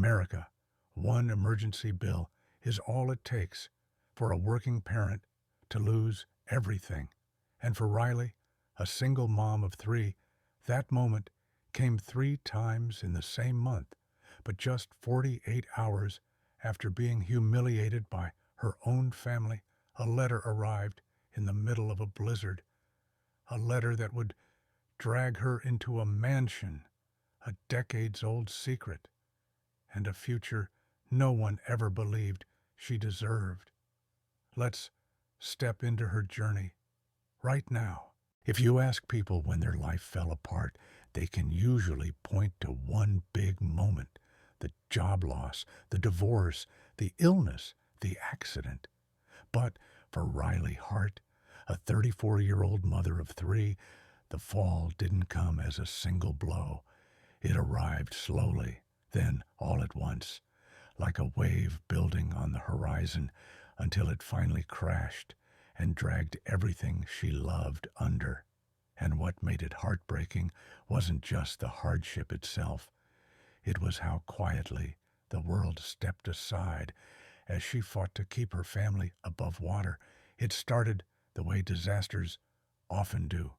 America, one emergency bill is all it takes for a working parent to lose everything. And for Riley, a single mom of three, that moment came 3 times in the same month, but just 48 hours after being humiliated by her own family, a letter arrived in the middle of a blizzard, a letter that would drag her into a mansion, a decades-old secret, and a future no one ever believed she deserved. Let's step into her journey right now. If you ask people when their life fell apart, they can usually point to one big moment: the job loss, the divorce, the illness, the accident. But for Riley Hart, a 34-year-old mother of three, the fall didn't come as a single blow. It arrived slowly, then all at once, like a wave building on the horizon, until it finally crashed and dragged everything she loved under. And what made it heartbreaking wasn't just the hardship itself. It was how quietly the world stepped aside as she fought to keep her family above water. It started the way disasters often do,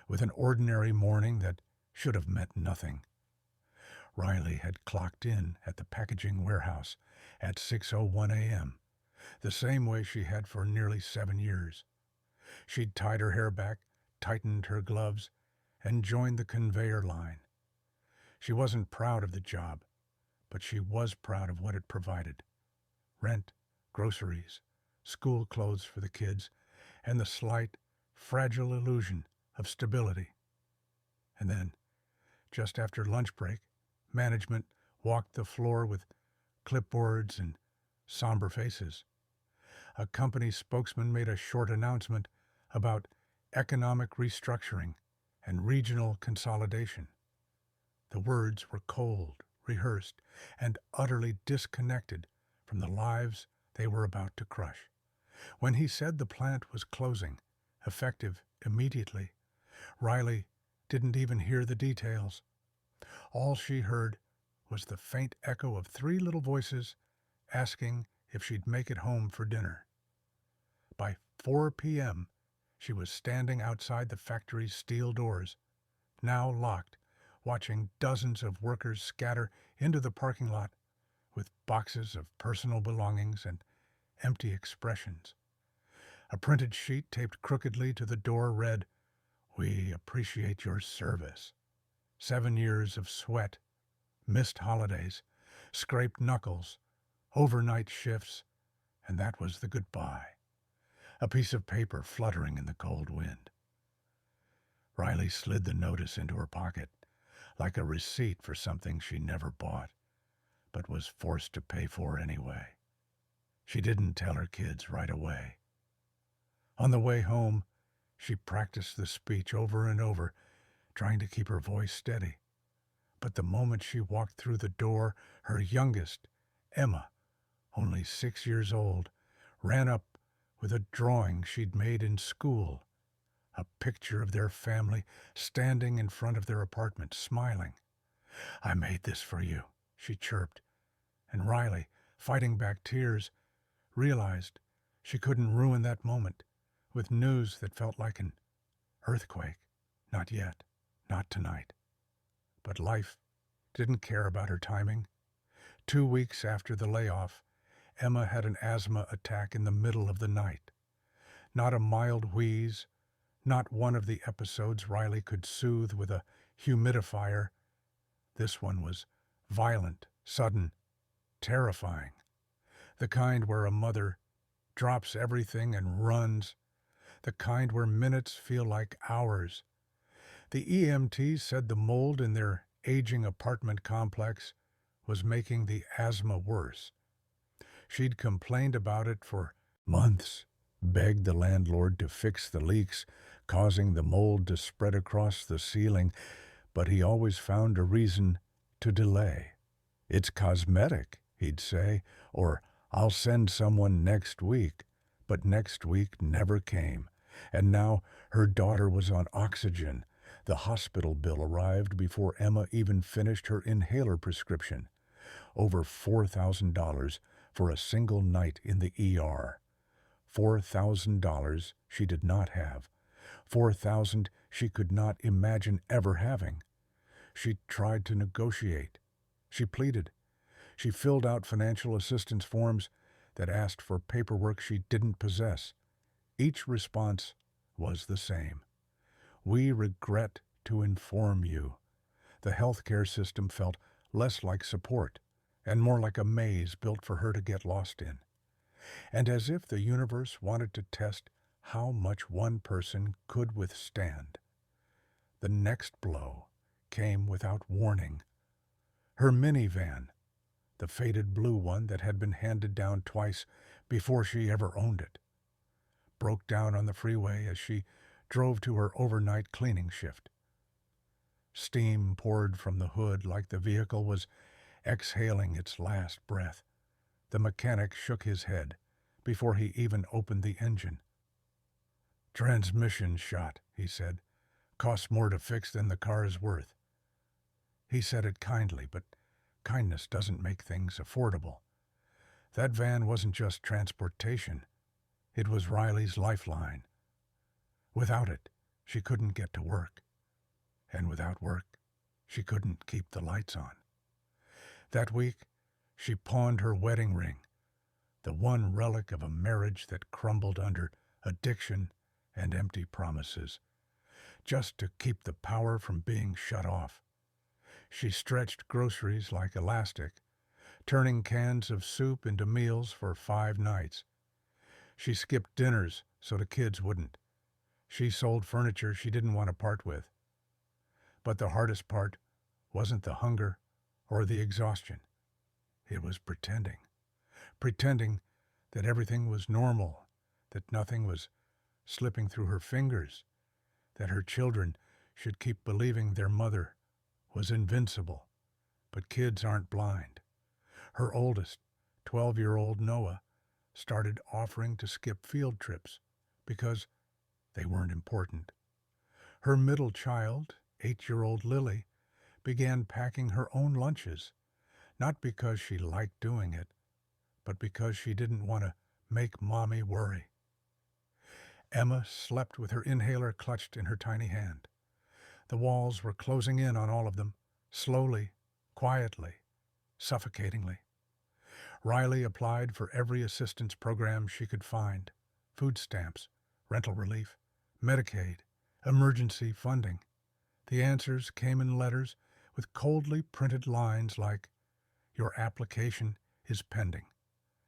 with an ordinary morning that should have meant nothing. Riley had clocked in at the packaging warehouse at 6:01 a.m., the same way she had for nearly 7 years. She'd tied her hair back, tightened her gloves, and joined the conveyor line. She wasn't proud of the job, but she was proud of what it provided: rent, groceries, school clothes for the kids, and the slight, fragile illusion of stability. And then, just after lunch break, management walked the floor with clipboards and somber faces. A company spokesman made a short announcement about economic restructuring and regional consolidation. The words were cold, rehearsed, and utterly disconnected from the lives they were about to crush. When he said the plant was closing, effective immediately, Riley didn't even hear the details. All she heard was the faint echo of 3 little voices asking if she'd make it home for dinner. By 4 p.m., she was standing outside the factory's steel doors, now locked, watching dozens of workers scatter into the parking lot with boxes of personal belongings and empty expressions. A printed sheet taped crookedly to the door read, "We appreciate your service. 7 years of sweat, missed holidays, scraped knuckles, overnight shifts, and that was the goodbye." A piece of paper fluttering in the cold wind. Riley slid the notice into her pocket, like a receipt for something she never bought, but was forced to pay for anyway. She didn't tell her kids right away. On the way home, she practiced the speech over and over, trying to keep her voice steady. But the moment she walked through the door, her youngest, Emma, only 6 years old, ran up with a drawing she'd made in school, a picture of their family standing in front of their apartment, smiling. "I made this for you," she chirped, and Riley, fighting back tears, realized she couldn't ruin that moment with news that felt like an earthquake. Not yet, not tonight. But life didn't care about her timing. 2 weeks after the layoff, Emma had an asthma attack in the middle of the night. Not a mild wheeze, not one of the episodes Riley could soothe with a humidifier. This one was violent, sudden, terrifying. The kind where a mother drops everything and runs. The kind where minutes feel like hours. The EMTs said the mold in their aging apartment complex was making the asthma worse. She'd complained about it for months, begged the landlord to fix the leaks, causing the mold to spread across the ceiling, but he always found a reason to delay. "It's cosmetic," he'd say, or "I'll send someone next week." But next week never came, and now her daughter was on oxygen. The hospital bill arrived before Emma even finished her inhaler prescription. Over $4,000 for a single night in the ER. $4,000 she did not have. $4,000 she could not imagine ever having. She tried to negotiate. She pleaded. She filled out financial assistance forms that asked for paperwork she didn't possess. Each response was the same. We regret to inform you. The healthcare system felt less like support and more like a maze built for her to get lost in. And as if the universe wanted to test how much one person could withstand. The next blow came without warning. Her minivan, the faded blue one that had been handed down twice before she ever owned it, broke down on the freeway as she drove to her overnight cleaning shift. Steam poured from the hood like the vehicle was exhaling its last breath. The mechanic shook his head before he even opened the engine. "Transmission shot," he said. "Costs more to fix than the car is worth." He said it kindly, but kindness doesn't make things affordable. That van wasn't just transportation. It was Riley's lifeline. Without it, she couldn't get to work. And without work, she couldn't keep the lights on. That week, she pawned her wedding ring, the one relic of a marriage that crumbled under addiction and empty promises, just to keep the power from being shut off. She stretched groceries like elastic, turning cans of soup into meals for 5 nights. She skipped dinners so the kids wouldn't. She sold furniture she didn't want to part with. But the hardest part wasn't the hunger or the exhaustion. It was pretending. Pretending that everything was normal, that nothing was slipping through her fingers, that her children should keep believing their mother was invincible. But kids aren't blind. Her oldest, 12-year-old Noah, started offering to skip field trips because they weren't important. Her middle child, 8-year-old Lily, began packing her own lunches, not because she liked doing it, but because she didn't want to make Mommy worry. Emma slept with her inhaler clutched in her tiny hand. The walls were closing in on all of them, slowly, quietly, suffocatingly. Riley applied for every assistance program she could find: food stamps, rental relief, Medicaid, emergency funding. The answers came in letters with coldly printed lines like, "Your application is pending.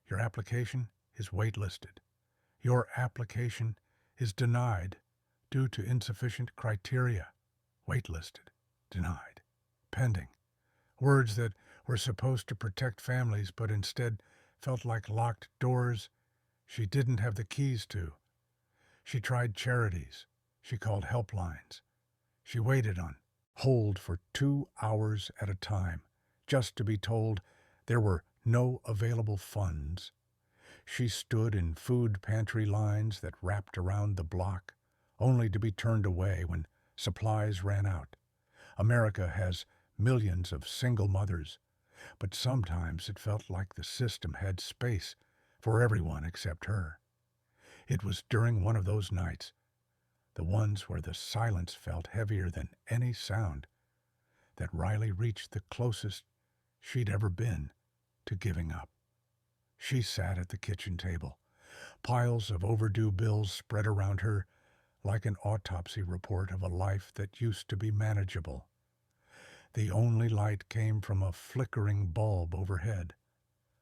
Your application is waitlisted. Your application is denied due to insufficient criteria." Waitlisted, denied, pending. Words that were supposed to protect families but instead felt like locked doors she didn't have the keys to. She tried charities. She called helplines. She waited on hold for 2 hours at a time, just to be told there were no available funds. She stood in food pantry lines that wrapped around the block, only to be turned away when supplies ran out. America has millions of single mothers, but sometimes it felt like the system had space for everyone except her. It was during one of those nights, the ones where the silence felt heavier than any sound, that Riley reached the closest she'd ever been to giving up. She sat at the kitchen table, piles of overdue bills spread around her like an autopsy report of a life that used to be manageable. The only light came from a flickering bulb overhead,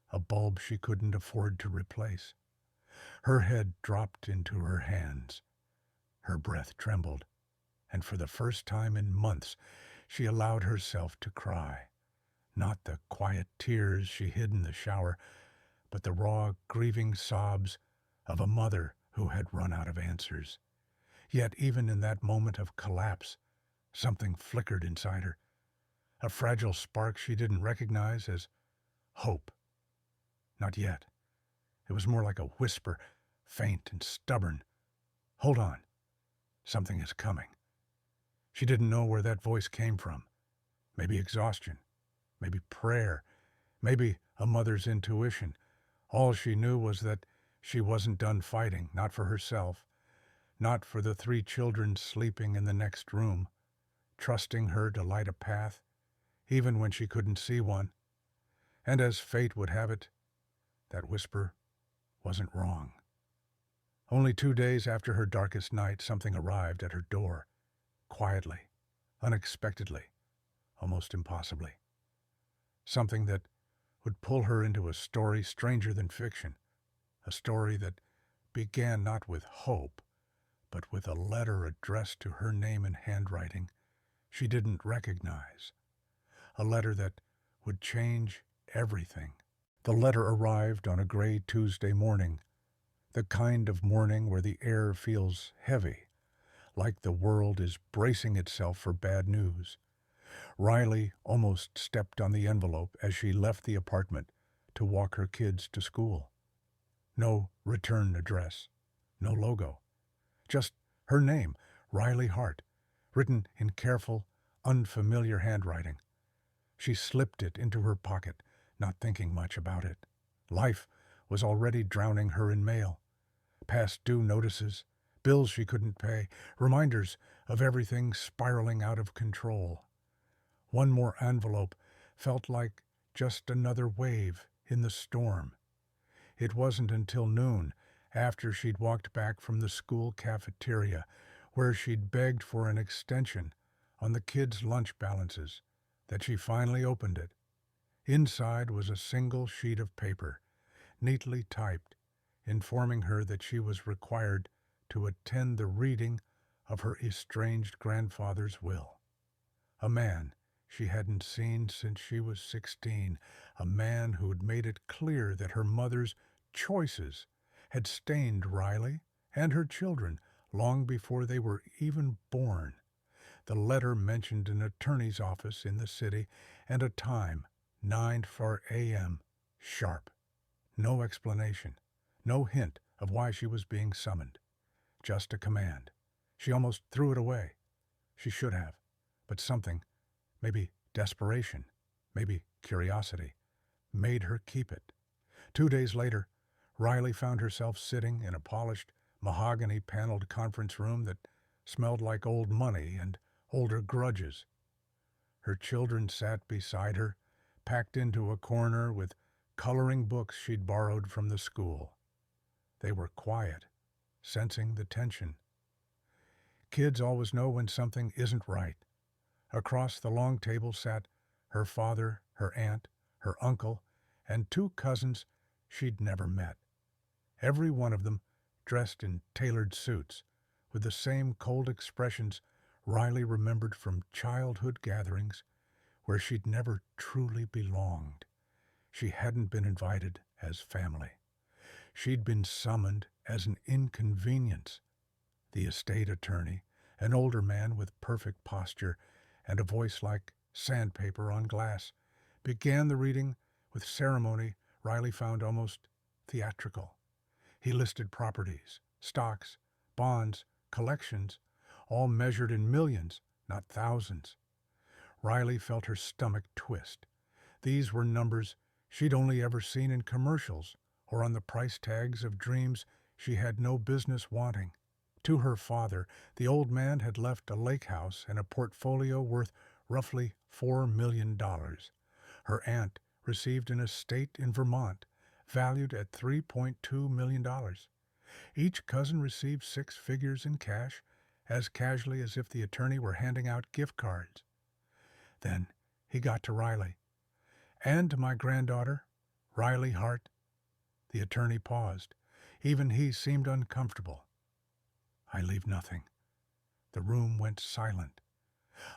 a bulb she couldn't afford to replace. Her head dropped into her hands. Her breath trembled, and for the first time in months, she allowed herself to cry. Not the quiet tears she hid in the shower, but the raw, grieving sobs of a mother who had run out of answers. Yet even in that moment of collapse, something flickered inside her, a fragile spark she didn't recognize as hope. Not yet. It was more like a whisper, faint and stubborn. "Hold on. Something is coming." She didn't know where that voice came from. Maybe exhaustion, maybe prayer, Maybe a mother's intuition. All she knew was that she wasn't done fighting, not for herself, not for the 3 children sleeping in the next room, trusting her to light a path, even when she couldn't see one. And as fate would have it, that whisper wasn't wrong. Only 2 days after her darkest night, something arrived at her door, quietly, unexpectedly, almost impossibly. Something that would pull her into a story stranger than fiction, a story that began not with hope, but with a letter addressed to her name in handwriting she didn't recognize, a letter that would change everything. The letter arrived on a gray Tuesday morning, the kind of morning where the air feels heavy, like the world is bracing itself for bad news. Riley almost stepped on the envelope as she left the apartment to walk her kids to school. No return address, no logo, just her name, Riley Hart, written in careful, unfamiliar handwriting. She slipped it into her pocket, not thinking much about it. Life was already drowning her in mail. Past due notices, bills she couldn't pay, reminders of everything spiraling out of control. One more envelope felt like just another wave in the storm. It wasn't until noon, after she'd walked back from the school cafeteria, where she'd begged for an extension on the kids' lunch balances, that she finally opened it. Inside was a single sheet of paper, neatly typed, informing her that she was required to attend the reading of her estranged grandfather's will. A man she hadn't seen since she was 16, a man who'd made it clear that her mother's choices had stained Riley and her children long before they were even born. The letter mentioned an attorney's office in the city and a time, 9:04 a.m., sharp. No explanation, no hint of why she was being summoned. Just a command. She almost threw it away. She should have, but something, maybe desperation, maybe curiosity, made her keep it. 2 days later, Riley found herself sitting in a polished, mahogany-paneled conference room that smelled like old money and older grudges. Her children sat beside her, packed into a corner with coloring books she'd borrowed from the school. They were quiet, sensing the tension. Kids always know when something isn't right. Across the long table sat her father, her aunt, her uncle, and 2 cousins she'd never met. Every one of them dressed in tailored suits, with the same cold expressions Riley remembered from childhood gatherings where she'd never truly belonged. She hadn't been invited as family. She'd been summoned as an inconvenience. The estate attorney, an older man with perfect posture and a voice like sandpaper on glass, began the reading with ceremony Riley found almost theatrical. He listed properties, stocks, bonds, collections, all measured in millions, not thousands. Riley felt her stomach twist. These were numbers she'd only ever seen in commercials or on the price tags of dreams she had no business wanting. To her father, the old man had left a lake house and a portfolio worth roughly $4 million. Her aunt received an estate in Vermont, valued at $3.2 million. Each cousin received 6 figures in cash, as casually as if the attorney were handing out gift cards. Then he got to Riley. And to my granddaughter, Riley Hart. The attorney paused. Even he seemed uncomfortable. I leave nothing. The room went silent,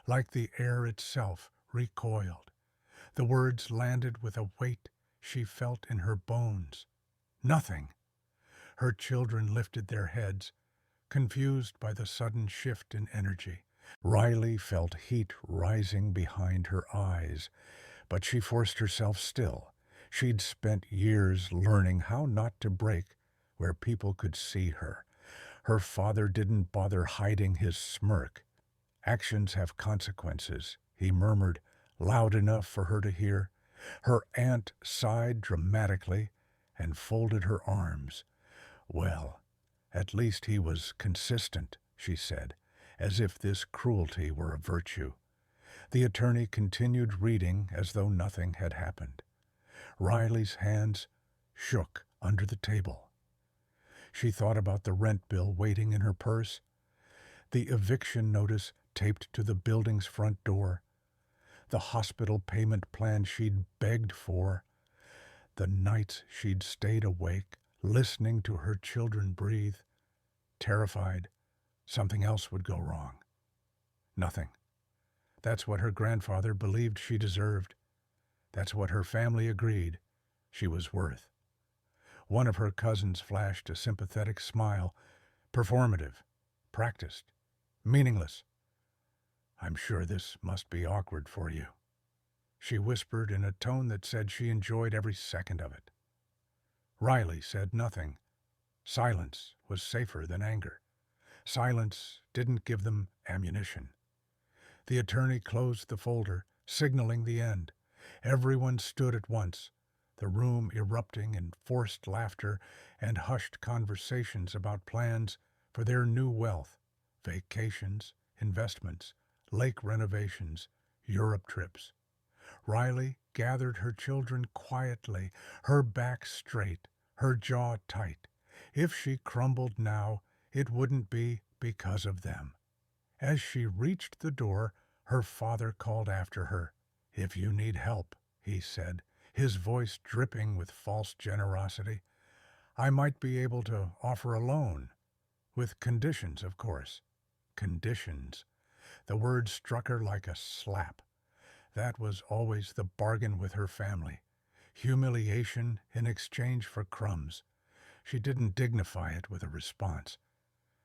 like the air itself recoiled. The words landed with a weight she felt in her bones. Nothing. Her children lifted their heads, confused by the sudden shift in energy. Riley felt heat rising behind her eyes, but she forced herself still. She'd spent years learning how not to break where people could see her. Her father didn't bother hiding his smirk. Actions have consequences, he murmured, loud enough for her to hear. Her aunt sighed dramatically and folded her arms. Well, at least he was consistent, she said, as if this cruelty were a virtue. The attorney continued reading as though nothing had happened. Riley's hands shook under the table. She thought about the rent bill waiting in her purse, the eviction notice taped to the building's front door, the hospital payment plan she'd begged for, the nights she'd stayed awake, listening to her children breathe, terrified something else would go wrong. Nothing. That's what her grandfather believed she deserved. That's what her family agreed she was worth. One of her cousins flashed a sympathetic smile, performative, practiced, meaningless. "I'm sure this must be awkward for you," she whispered in a tone that said she enjoyed every second of it. Riley said nothing. Silence was safer than anger. Silence didn't give them ammunition. The attorney closed the folder, signaling the end. Everyone stood at once, the room erupting in forced laughter and hushed conversations about plans for their new wealth, vacations, investments, lake renovations, Europe trips. Riley gathered her children quietly, her back straight, her jaw tight. If she crumbled now, it wouldn't be because of them. As she reached the door, her father called after her. "If you need help," he said, his voice dripping with false generosity, "I might be able to offer a loan. With conditions, of course." Conditions. The word struck her like a slap. That was always the bargain with her family. Humiliation in exchange for crumbs. She didn't dignify it with a response.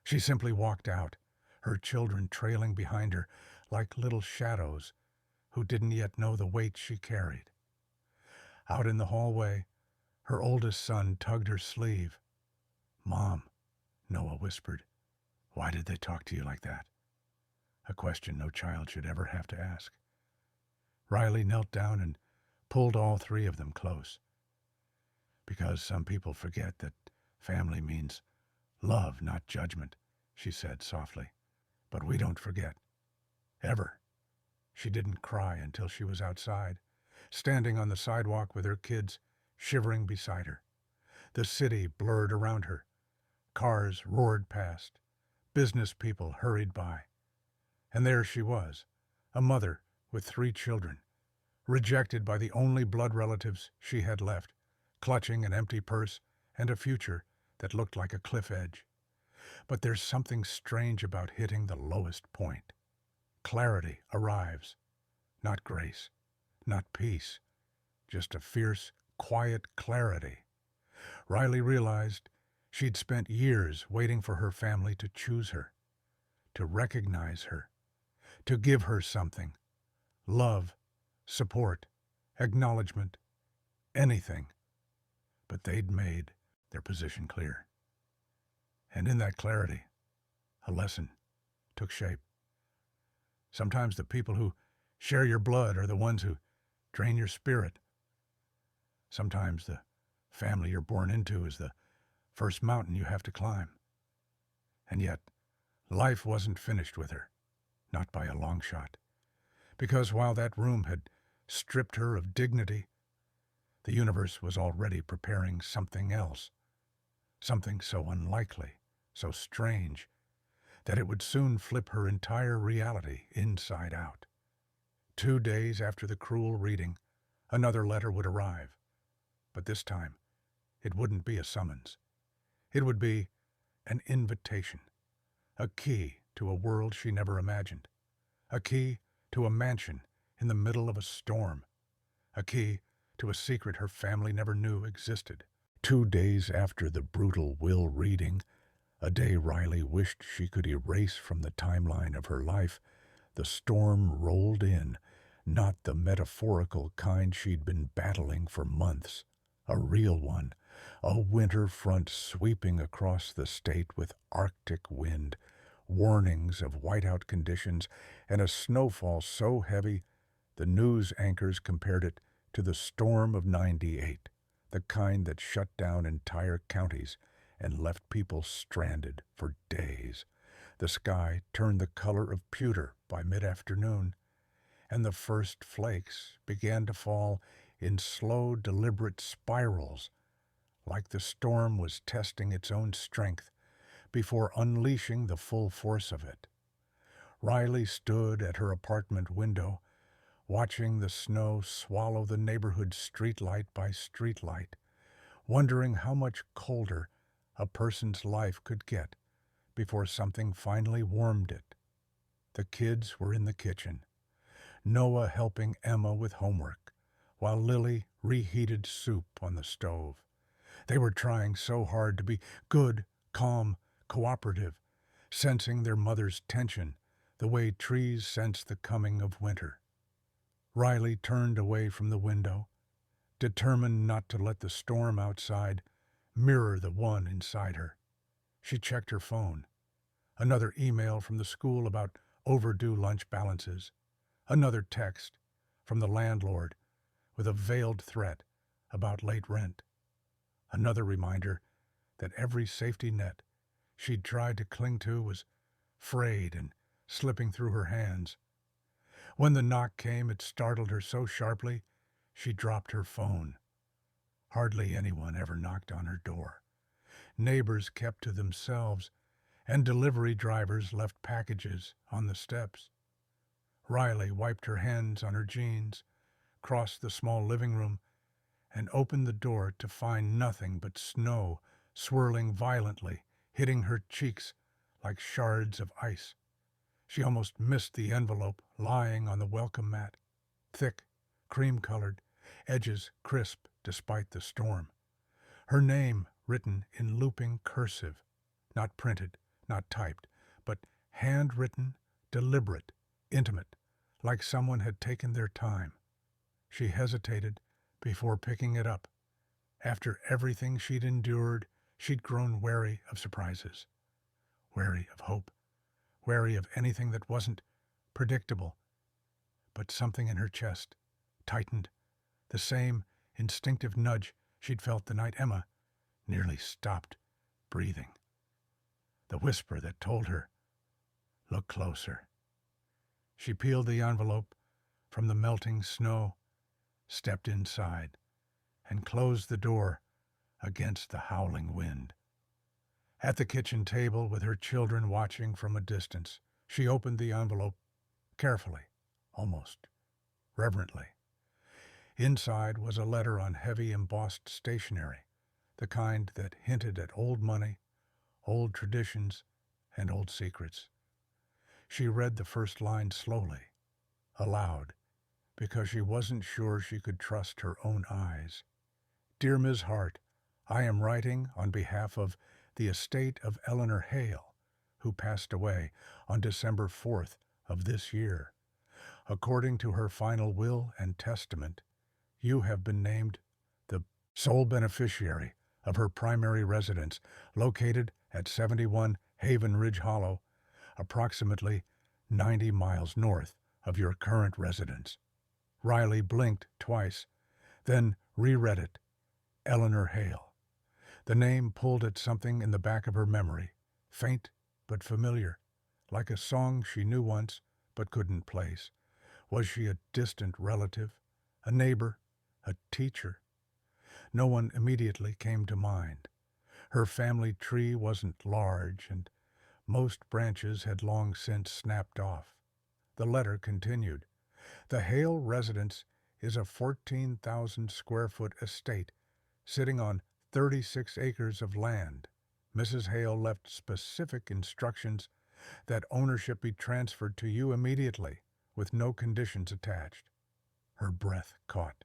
She simply walked out, her children trailing behind her like little shadows who didn't yet know the weight she carried. Out in the hallway, her oldest son tugged her sleeve. "Mom," Noah whispered, "why did they talk to you like that?" A question no child should ever have to ask. Riley knelt down and pulled all three of them close. "Because some people forget that family means love, not judgment," she said softly. "But we don't forget. Ever." She didn't cry until she was outside, standing on the sidewalk with her kids shivering beside her. The city blurred around her. Cars roared past. Business people hurried by. And there she was, a mother with 3 children, rejected by the only blood relatives she had left, clutching an empty purse and a future that looked like a cliff edge. But there's something strange about hitting the lowest point. Clarity arrives. Not grace, not peace, just a fierce, quiet clarity. Riley realized she'd spent years waiting for her family to choose her, to recognize her, to give her something. Love, support, acknowledgement, anything. But they'd made their position clear. And in that clarity, a lesson took shape. Sometimes the people who share your blood are the ones who drain your spirit. Sometimes the family you're born into is the first mountain you have to climb. And yet, life wasn't finished with her, not by a long shot. Because while that room had stripped her of dignity, the universe was already preparing something else. Something so unlikely, so strange, that it would soon flip her entire reality inside out. 2 days after the cruel reading, another letter would arrive. But this time, it wouldn't be a summons. It would be an invitation, a key to a world she never imagined, a key to a mansion in the middle of a storm, a key to a secret her family never knew existed. 2 days after the brutal will reading, a day Riley wished she could erase from the timeline of her life, the storm rolled in, not the metaphorical kind she'd been battling for months, a real one, a winter front sweeping across the state with Arctic wind, warnings of whiteout conditions, and a snowfall so heavy the news anchors compared it to the storm of '98, the kind that shut down entire counties and left people stranded for days. The sky turned the color of pewter by mid-afternoon, and the first flakes began to fall in slow, deliberate spirals, like the storm was testing its own strength before unleashing the full force of it. Riley stood at her apartment window, watching the snow swallow the neighborhood streetlight by streetlight, wondering how much colder a person's life could get before something finally warmed it. The kids were in the kitchen, Noah helping Emma with homework, while Lily reheated soup on the stove. They were trying so hard to be good, calm, cooperative, sensing their mother's tension the way trees sense the coming of winter. Riley turned away from the window, determined not to let the storm outside mirror the one inside her. She checked her phone. Another email from the school about overdue lunch balances. Another text from the landlord with a veiled threat about late rent. Another reminder that every safety net she'd tried to cling to was frayed and slipping through her hands. When the knock came, it startled her so sharply she dropped her phone. Hardly anyone ever knocked on her door. Neighbors kept to themselves, and delivery drivers left packages on the steps. Riley wiped her hands on her jeans, crossed the small living room, and opened the door to find nothing but snow swirling violently, hitting her cheeks like shards of ice. She almost missed the envelope lying on the welcome mat, thick, cream-colored, edges crisp despite the storm. Her name written in looping cursive, not printed, not typed, but handwritten, deliberate, intimate, like someone had taken their time. She hesitated before picking it up. After everything she'd endured, she'd grown wary of surprises, wary of hope, wary of anything that wasn't predictable. But something in her chest tightened, the same instinctive nudge she'd felt the night Emma nearly stopped breathing. The whisper that told her, "Look closer." She peeled the envelope from the melting snow, stepped inside, and closed the door against the howling wind. At the kitchen table, with her children watching from a distance, she opened the envelope carefully, almost reverently. Inside was a letter on heavy embossed stationery, the kind that hinted at old money, old traditions, and old secrets. She read the first line slowly, aloud, because she wasn't sure she could trust her own eyes. "Dear Ms. Hart, I am writing on behalf of the estate of Eleanor Hale, who passed away on December 4th of this year. According to her final will and testament, you have been named the sole beneficiary of her primary residence, located at 71 Haven Ridge Hollow, approximately 90 miles north of your current residence." Riley blinked twice, then reread it. Eleanor Hale. The name pulled at something in the back of her memory, faint but familiar, like a song she knew once but couldn't place. Was she a distant relative, a neighbor, a teacher? No one immediately came to mind. Her family tree wasn't large, and most branches had long since snapped off. The letter continued. "The Hale residence is a 14,000 square foot estate sitting on 36 acres of land. Mrs. Hale left specific instructions that ownership be transferred to you immediately, with no conditions attached." Her breath caught.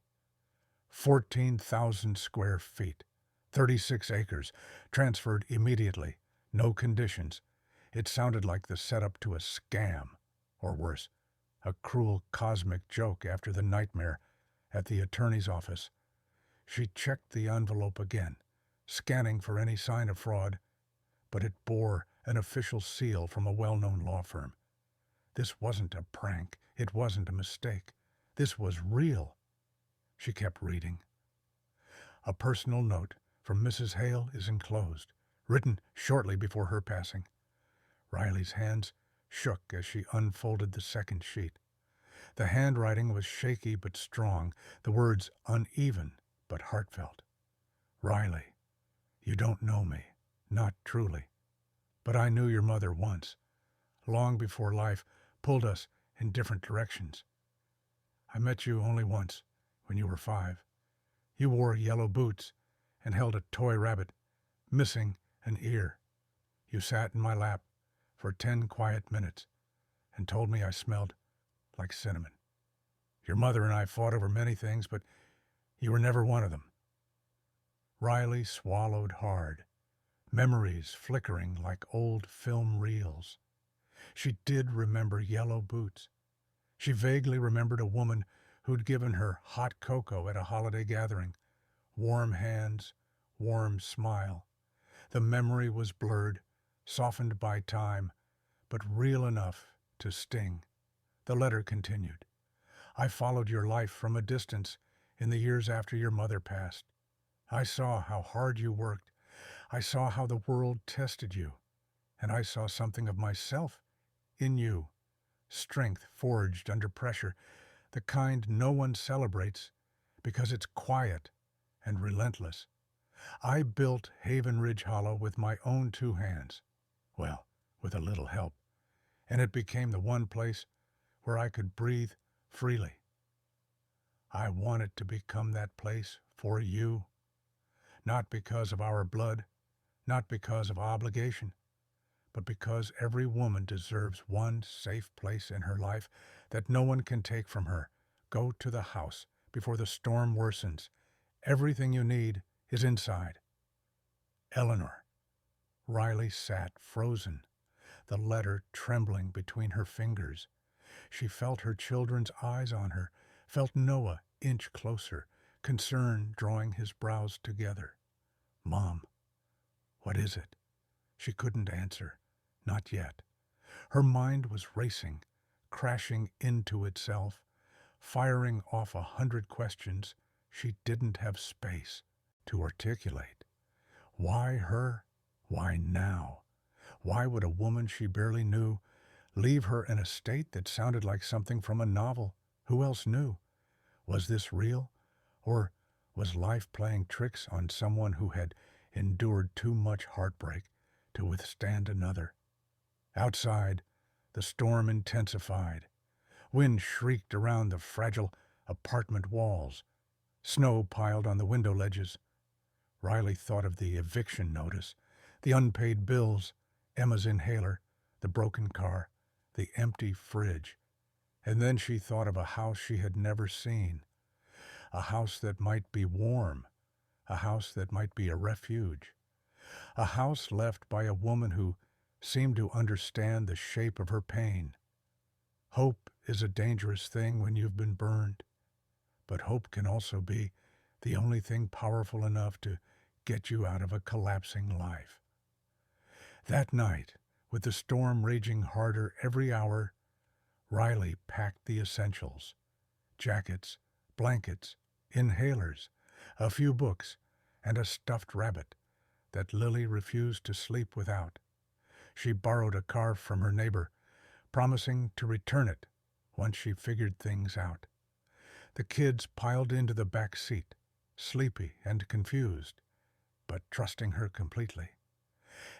14,000 square feet, 36 acres, transferred immediately, no conditions. It sounded like the setup to a scam, or worse, a cruel cosmic joke after the nightmare at the attorney's office. She checked the envelope again, scanning for any sign of fraud, but it bore an official seal from a well-known law firm. This wasn't a prank. It wasn't a mistake. This was real. She kept reading. A personal note from Mrs. Hale is enclosed, written shortly before her passing. Riley's hands shook as she unfolded the second sheet. The handwriting was shaky but strong, the words uneven but heartfelt. Riley, you don't know me, not truly. But I knew your mother once, long before life pulled us in different directions. I met you only once, when you were 5. You wore yellow boots and held a toy rabbit, missing an ear. You sat in my lap for 10 quiet minutes and told me I smelled like cinnamon. Your mother and I fought over many things, but you were never one of them. Riley swallowed hard, memories flickering like old film reels. She did remember yellow boots. She vaguely remembered a woman who'd given her hot cocoa at a holiday gathering. Warm hands, warm smile. The memory was blurred, softened by time, but real enough to sting. The letter continued. I followed your life from a distance in the years after your mother passed. I saw how hard you worked. I saw how the world tested you. And I saw something of myself in you. Strength forged under pressure, the kind no one celebrates because it's quiet and relentless. I built Haven Ridge Hollow with my own 2 hands. Well, with a little help. And it became the one place where I could breathe freely. I wanted to become that place for you. Not because of our blood, not because of obligation, but because every woman deserves one safe place in her life that no one can take from her. Go to the house before the storm worsens. Everything you need is inside. Eleanor. Riley sat frozen, the letter trembling between her fingers. She felt her children's eyes on her, felt Noah inch closer, concern drawing his brows together. Mom, what is it? She couldn't answer. Not yet. Her mind was racing, crashing into itself, firing off 100 questions she didn't have space to articulate. Why her? Why now? Why would a woman she barely knew leave her an estate that sounded like something from a novel? Who else knew? Was this real? Or was life playing tricks on someone who had endured too much heartbreak to withstand another? Outside, the storm intensified. Wind shrieked around the fragile apartment walls. Snow piled on the window ledges. Riley thought of the eviction notice, the unpaid bills, Emma's inhaler, the broken car, the empty fridge. And then she thought of a house she had never seen, a house that might be warm, a house that might be a refuge, a house left by a woman who seemed to understand the shape of her pain. Hope is a dangerous thing when you've been burned, but hope can also be the only thing powerful enough to get you out of a collapsing life. That night, with the storm raging harder every hour, Riley packed the essentials: jackets, blankets, inhalers, a few books, and a stuffed rabbit that Lily refused to sleep without. She borrowed a car from her neighbor, promising to return it once she figured things out. The kids piled into the back seat, sleepy and confused, but trusting her completely.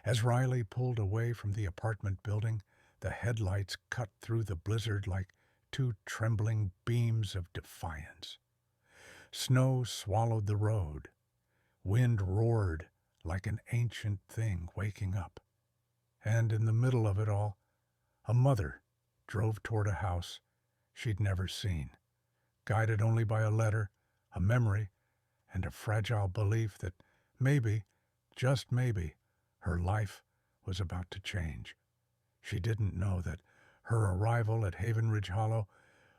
As Riley pulled away from the apartment building, the headlights cut through the blizzard like 2 trembling beams of defiance. Snow swallowed the road. Wind roared like an ancient thing waking up. And in the middle of it all, a mother drove toward a house she'd never seen, guided only by a letter, a memory, and a fragile belief that maybe, just maybe, her life was about to change. She didn't know that her arrival at Haven Ridge Hollow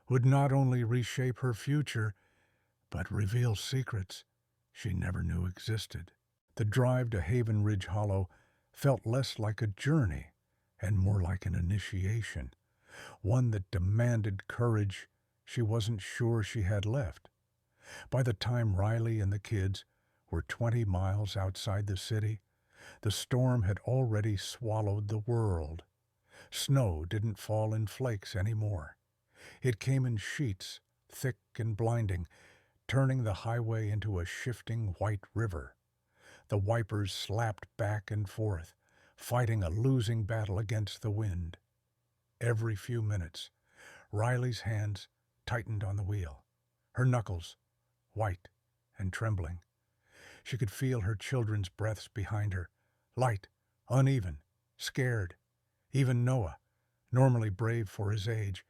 would not only reshape her future, but reveal secrets she never knew existed. The drive to Haven Ridge Hollow felt less like a journey and more like an initiation, one that demanded courage she wasn't sure she had left. By the time Riley and the kids were 20 miles outside the city, the storm had already swallowed the world. Snow didn't fall in flakes anymore. It came in sheets, thick and blinding, turning the highway into a shifting white river. The wipers slapped back and forth, fighting a losing battle against the wind. Every few minutes, Riley's hands tightened on the wheel, her knuckles white and trembling. She could feel her children's breaths behind her, light, uneven, scared. Even Noah, normally brave for his age,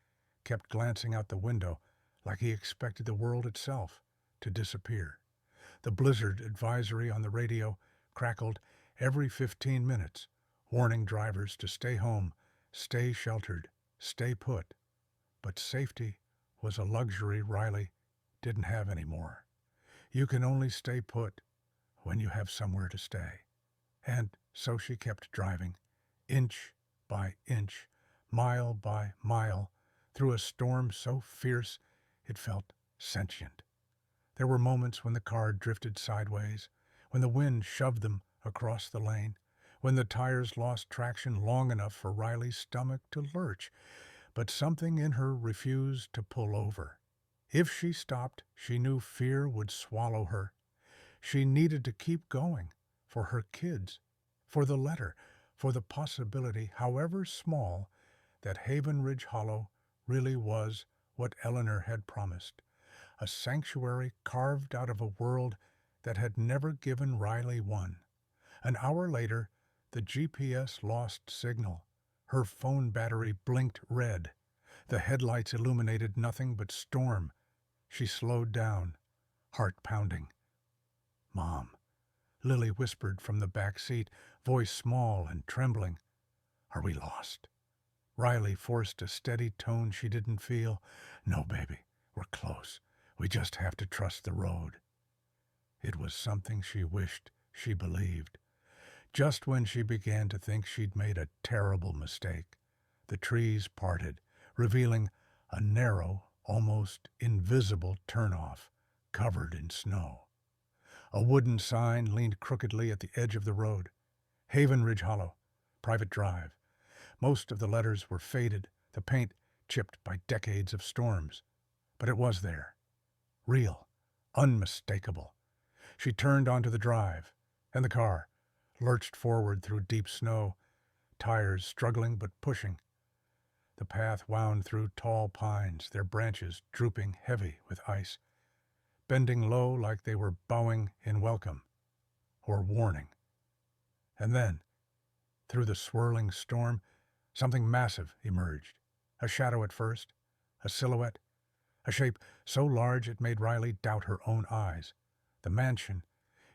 kept glancing out the window like he expected the world itself to disappear. The blizzard advisory on the radio crackled every 15 minutes, warning drivers to stay home, stay sheltered, stay put. But safety was a luxury Riley didn't have anymore. You can only stay put when you have somewhere to stay. And so she kept driving, inch by inch, mile by mile, through a storm so fierce it felt sentient. There were moments when the car drifted sideways, when the wind shoved them across the lane, when the tires lost traction long enough for Riley's stomach to lurch, but something in her refused to pull over. If she stopped, she knew fear would swallow her. She needed to keep going, for her kids, for the letter, for the possibility, however small, that Haven Ridge Hollow really was what Eleanor had promised, a sanctuary carved out of a world that had never given Riley one. An hour later, the GPS lost signal. Her phone battery blinked red. The headlights illuminated nothing but storm. She slowed down, heart pounding. "Mom," Lily whispered from the back seat, voice small and trembling. "Are we lost?" Riley forced a steady tone she didn't feel. "No, baby, we're close. We just have to trust the road." It was something she wished she believed. Just when she began to think she'd made a terrible mistake, the trees parted, revealing a narrow, almost invisible turnoff, covered in snow. A wooden sign leaned crookedly at the edge of the road. Haven Ridge Hollow, private drive. Most of the letters were faded, the paint chipped by decades of storms. But it was there. Real, unmistakable. She turned onto the drive, and the car lurched forward through deep snow, tires struggling but pushing. The path wound through tall pines, their branches drooping heavy with ice, bending low like they were bowing in welcome or warning. And then, through the swirling storm, something massive emerged. A shadow at first, a silhouette, a shape so large it made Riley doubt her own eyes. The mansion.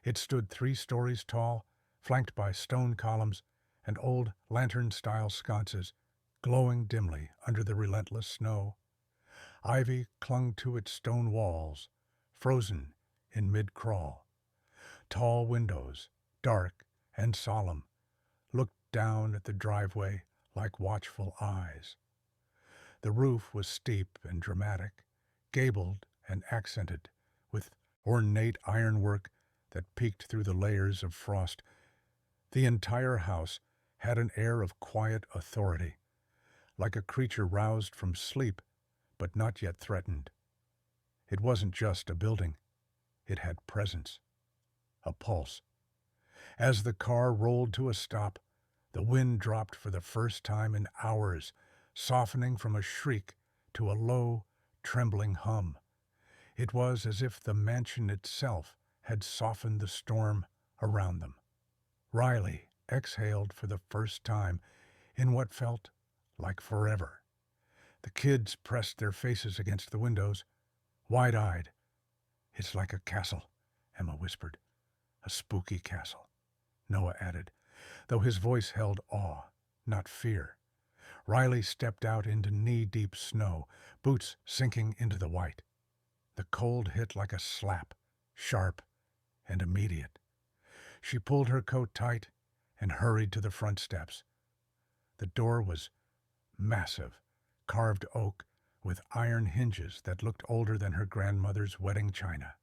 It stood 3 stories tall, flanked by stone columns and old lantern-style sconces, glowing dimly under the relentless snow. Ivy clung to its stone walls, frozen in mid-crawl. Tall windows, dark and solemn, looked down at the driveway like watchful eyes. The roof was steep and dramatic, gabled and accented, with ornate ironwork that peeked through the layers of frost. The entire house had an air of quiet authority, like a creature roused from sleep, but not yet threatened. It wasn't just a building. It had presence, a pulse. As the car rolled to a stop, the wind dropped for the first time in hours, softening from a shriek to a low, trembling hum. It was as if the mansion itself had softened the storm around them. Riley exhaled for the first time in what felt like forever. The kids pressed their faces against the windows, wide-eyed. "It's like a castle," Emma whispered. "A spooky castle," Noah added, though his voice held awe, not fear. Riley stepped out into knee-deep snow, boots sinking into the white. The cold hit like a slap, sharp and immediate. She pulled her coat tight and hurried to the front steps. The door was massive, carved oak, with iron hinges that looked older than her grandmother's wedding china.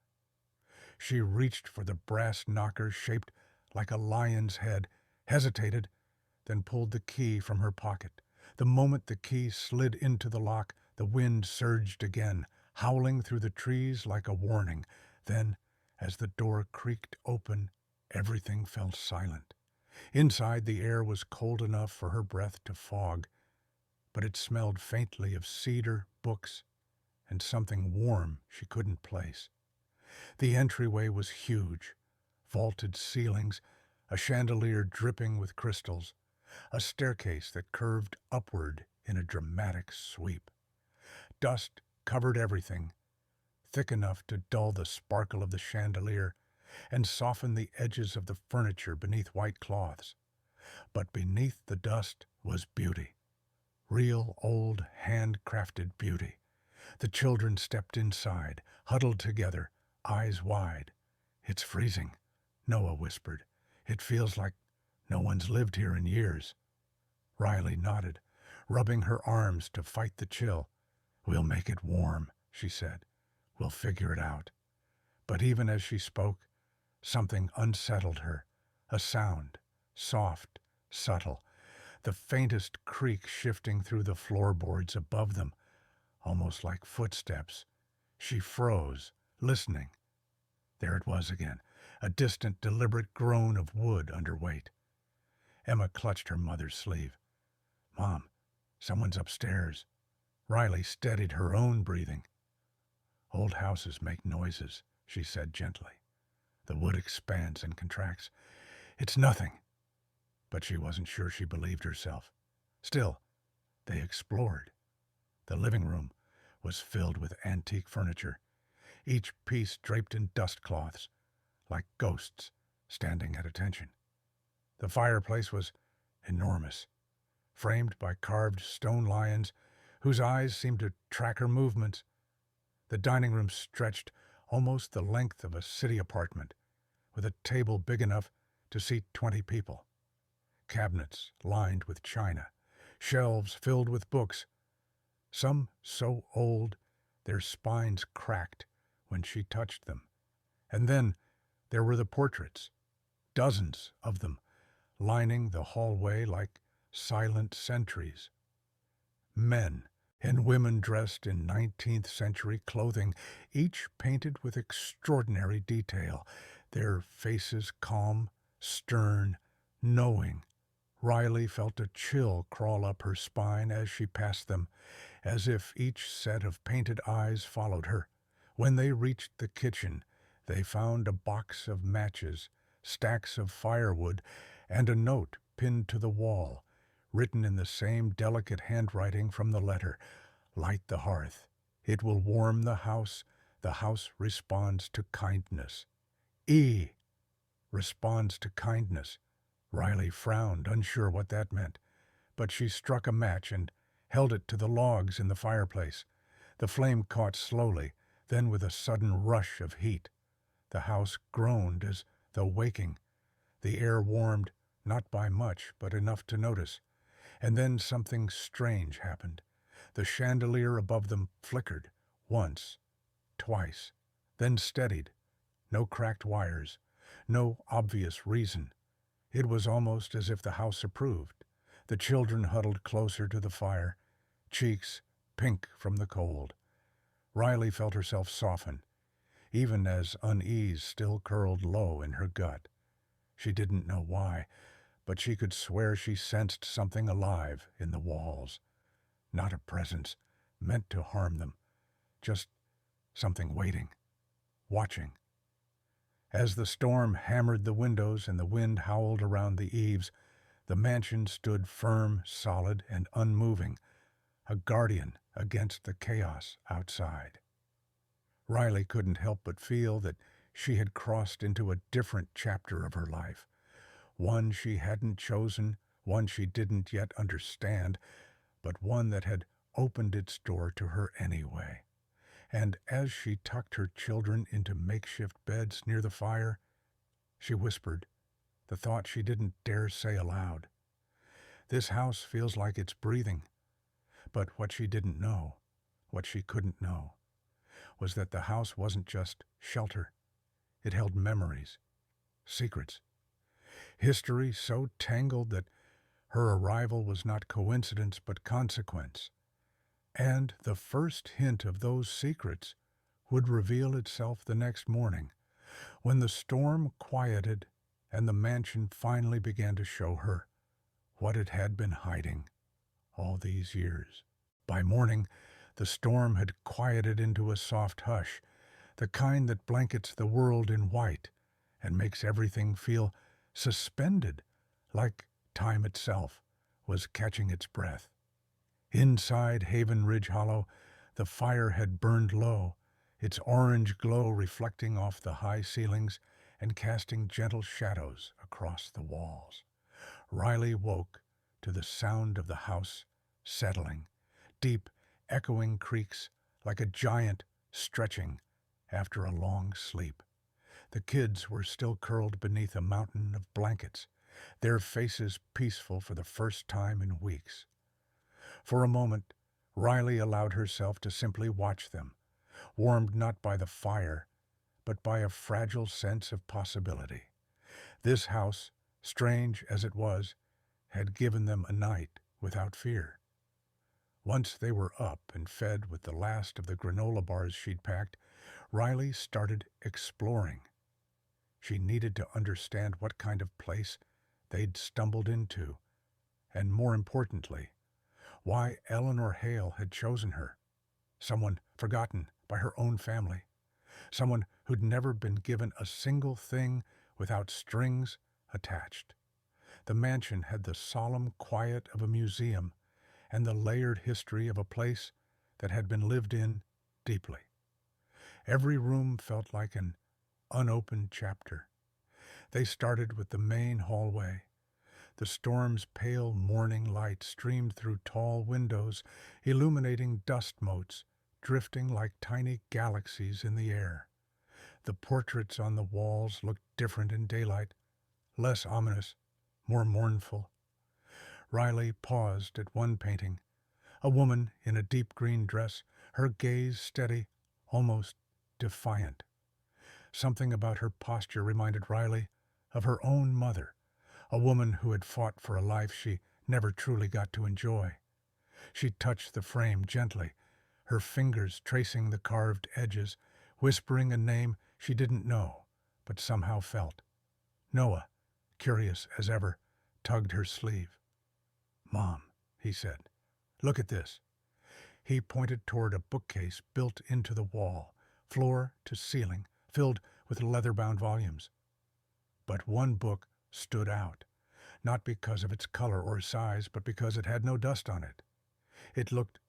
She reached for the brass knocker shaped like a lion's head, hesitated, then pulled the key from her pocket. The moment the key slid into the lock, the wind surged again, howling through the trees like a warning. Then, as the door creaked open, everything fell silent. Inside, the air was cold enough for her breath to fog, but it smelled faintly of cedar, books, and something warm she couldn't place. The entryway was huge, vaulted ceilings, a chandelier dripping with crystals, a staircase that curved upward in a dramatic sweep. Dust covered everything, thick enough to dull the sparkle of the chandelier and soften the edges of the furniture beneath white cloths. But beneath the dust was beauty, real old handcrafted beauty. The children stepped inside, huddled together, eyes wide. "It's freezing," Noah whispered. "It feels like no one's lived here in years." Riley nodded, rubbing her arms to fight the chill. "We'll make it warm," she said. "We'll figure it out." But even as she spoke, something unsettled her. A sound, soft, subtle, the faintest creak shifting through the floorboards above them, almost like footsteps. She froze, listening. There it was again, a distant, deliberate groan of wood under weight. Emma clutched her mother's sleeve. "Mom, someone's upstairs." Riley steadied her own breathing. "Old houses make noises," she said gently. "The wood expands and contracts. It's nothing." But she wasn't sure she believed herself. Still, they explored. The living room was filled with antique furniture, each piece draped in dust cloths, like ghosts standing at attention. The fireplace was enormous, framed by carved stone lions whose eyes seemed to track her movements. The dining room stretched almost the length of a city apartment, with a table big enough to seat 20 people. Cabinets lined with china, shelves filled with books, some so old their spines cracked when she touched them. And then there were the portraits, dozens of them, lining the hallway like silent sentries. Men and women dressed in 19th century clothing, each painted with extraordinary detail, their faces calm, stern, knowing. Riley felt a chill crawl up her spine as she passed them, as if each set of painted eyes followed her. When they reached the kitchen, they found a box of matches, stacks of firewood, and a note pinned to the wall, written in the same delicate handwriting from the letter. "Light the hearth. It will warm the house. The house responds to kindness." E responds to kindness. Riley frowned, unsure what that meant, but she struck a match and held it to the logs in the fireplace. The flame caught slowly, then with a sudden rush of heat. The house groaned as though waking. The air warmed, not by much, but enough to notice. And then something strange happened. The chandelier above them flickered, once, twice, then steadied. No cracked wires, no obvious reason. It was almost as if the house approved. The children huddled closer to the fire, cheeks pink from the cold. Riley felt herself soften, even as unease still curled low in her gut. She didn't know why, but she could swear she sensed something alive in the walls. Not a presence meant to harm them, just something waiting, watching. As the storm hammered the windows and the wind howled around the eaves, the mansion stood firm, solid, and unmoving, a guardian against the chaos outside. Riley couldn't help but feel that she had crossed into a different chapter of her life, one she hadn't chosen, one she didn't yet understand, but one that had opened its door to her anyway. And as she tucked her children into makeshift beds near the fire, she whispered, the thought she didn't dare say aloud. "This house feels like it's breathing." But what she didn't know What she couldn't know was that the house wasn't just shelter. It held memories, secrets, history so tangled that her arrival was not coincidence but consequence. And the first hint of those secrets would reveal itself the next morning, when the storm quieted and the mansion finally began to show her what it had been hiding all these years. By morning, the storm had quieted into a soft hush, the kind that blankets the world in white and makes everything feel suspended, like time itself was catching its breath. Inside Haven Ridge Hollow, the fire had burned low, its orange glow reflecting off the high ceilings and casting gentle shadows across the walls. Riley woke to the sound of the house settling, deep, echoing creaks like a giant stretching after a long sleep. The kids were still curled beneath a mountain of blankets, their faces peaceful for the first time in weeks. For a moment, Riley allowed herself to simply watch them, warmed not by the fire, but by a fragile sense of possibility. This house, strange as it was, had given them a night without fear. Once they were up and fed with the last of the granola bars she'd packed, Riley started exploring. She needed to understand what kind of place they'd stumbled into, and more importantly, why Eleanor Hale had chosen her, someone forgotten by her own family, someone who'd never been given a single thing without strings attached. The mansion had the solemn quiet of a museum and the layered history of a place that had been lived in deeply. Every room felt like an unopened chapter. They started with the main hallway. The storm's pale morning light streamed through tall windows, illuminating dust motes drifting like tiny galaxies in the air. The portraits on the walls looked different in daylight, less ominous, more mournful. Riley paused at one painting, a woman in a deep green dress, her gaze steady, almost defiant. Something about her posture reminded Riley of her own mother, a woman who had fought for a life she never truly got to enjoy. She touched the frame gently, her fingers tracing the carved edges, whispering a name she didn't know, but somehow felt. Noah, curious as ever, tugged her sleeve. "Mom," he said, "look at this." He pointed toward a bookcase built into the wall, floor to ceiling, filled with leather-bound volumes. But one book stood out, not because of its color or size, but because it had no dust on it. It looked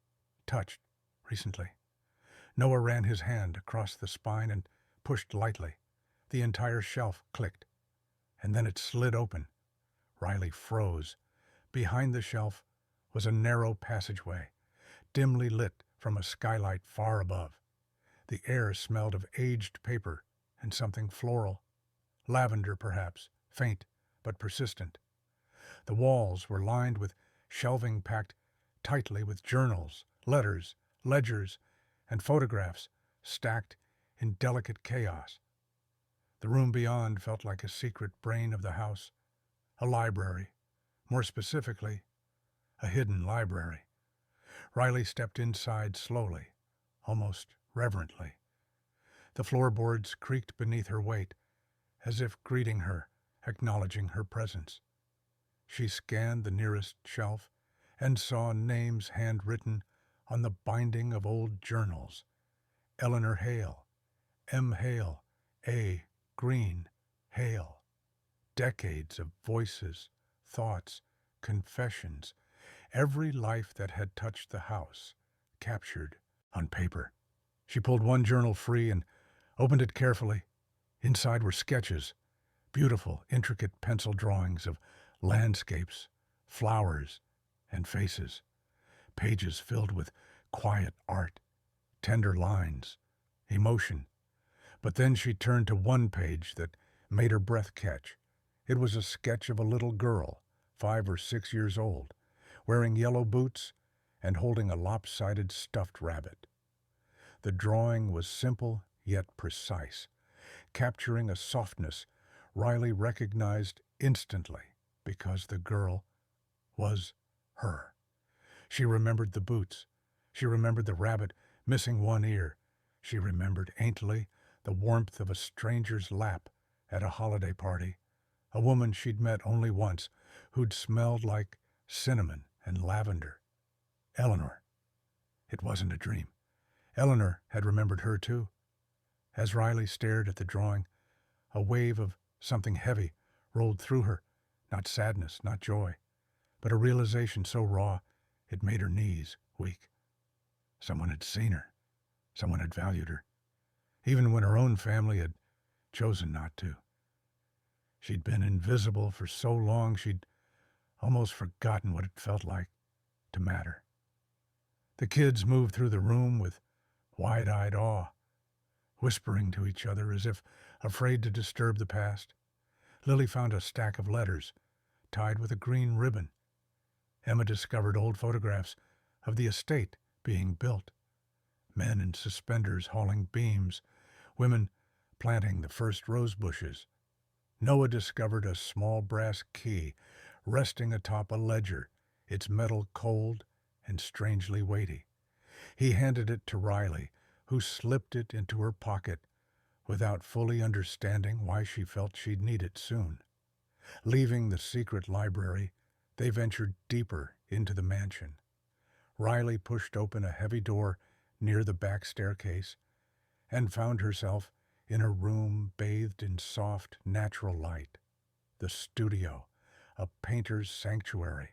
touched recently. Noah ran his hand across the spine and pushed lightly. The entire shelf clicked, and then it slid open. Riley froze. Behind the shelf was a narrow passageway, dimly lit from a skylight far above. The air smelled of aged paper and something floral. Lavender, perhaps, faint but persistent. The walls were lined with shelving packed tightly with journals, letters, ledgers, and photographs stacked in delicate chaos. The room beyond felt like a secret brain of the house, a library, more specifically, a hidden library. Riley stepped inside slowly, almost reverently. The floorboards creaked beneath her weight, as if greeting her, acknowledging her presence. She scanned the nearest shelf and saw names handwritten on the binding of old journals. Eleanor Hale, M. Hale, A. Green, Hale. Decades of voices, thoughts, confessions, every life that had touched the house, captured on paper. She pulled one journal free and opened it carefully. Inside were sketches, beautiful, intricate pencil drawings of landscapes, flowers, and faces. Pages filled with quiet art, tender lines, emotion. But then she turned to one page that made her breath catch. It was a sketch of a little girl, 5 or 6 years old, wearing yellow boots and holding a lopsided stuffed rabbit. The drawing was simple yet precise, capturing a softness Riley recognized instantly because the girl was her. She remembered the boots. She remembered the rabbit missing one ear. She remembered faintly the warmth of a stranger's lap at a holiday party, a woman she'd met only once who'd smelled like cinnamon and lavender. Eleanor. It wasn't a dream. Eleanor had remembered her too. As Riley stared at the drawing, a wave of something heavy rolled through her, not sadness, not joy, but a realization so raw it made her knees weak. Someone had seen her. Someone had valued her, even when her own family had chosen not to. She'd been invisible for so long she'd almost forgotten what it felt like to matter. The kids moved through the room with wide-eyed awe, whispering to each other as if afraid to disturb the past. Lily found a stack of letters tied with a green ribbon. Emma discovered old photographs of the estate being built. Men in suspenders hauling beams, women planting the first rose bushes. Noah discovered a small brass key resting atop a ledger, its metal cold and strangely weighty. He handed it to Riley, who slipped it into her pocket without fully understanding why she felt she'd need it soon. Leaving the secret library, they ventured deeper into the mansion. Riley pushed open a heavy door near the back staircase and found herself in a room bathed in soft, natural light. The studio, a painter's sanctuary.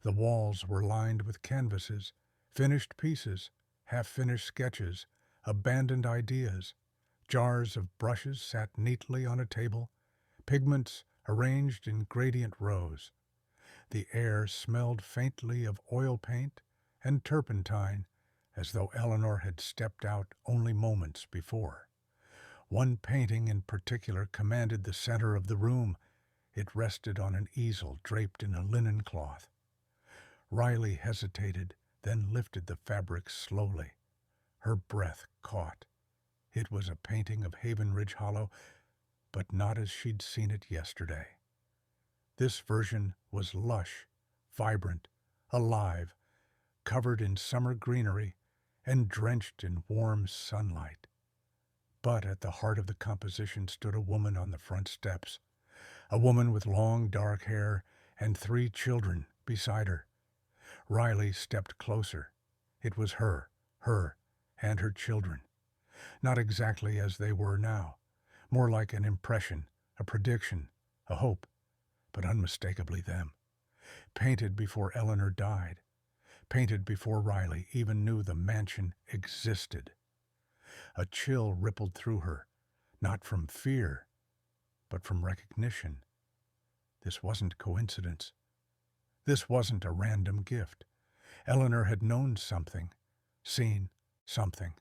The walls were lined with canvases, finished pieces, half-finished sketches, abandoned ideas. Jars of brushes sat neatly on a table, pigments arranged in gradient rows. The air smelled faintly of oil paint and turpentine, as though Eleanor had stepped out only moments before. One painting in particular commanded the center of the room. It rested on an easel draped in a linen cloth. Riley hesitated, then lifted the fabric slowly. Her breath caught. It was a painting of Haven Ridge Hollow, but not as she'd seen it yesterday. This version was lush, vibrant, alive, covered in summer greenery and drenched in warm sunlight. But at the heart of the composition stood a woman on the front steps, a woman with long dark hair and 3 children beside her. Riley stepped closer. It was her, and her children. Not exactly as they were now, more like an impression, a prediction, a hope, but unmistakably them. Painted before Eleanor died, painted before Riley even knew the mansion existed. A chill rippled through her, not from fear, but from recognition. This wasn't coincidence. This wasn't a random gift. Eleanor had known something, seen something,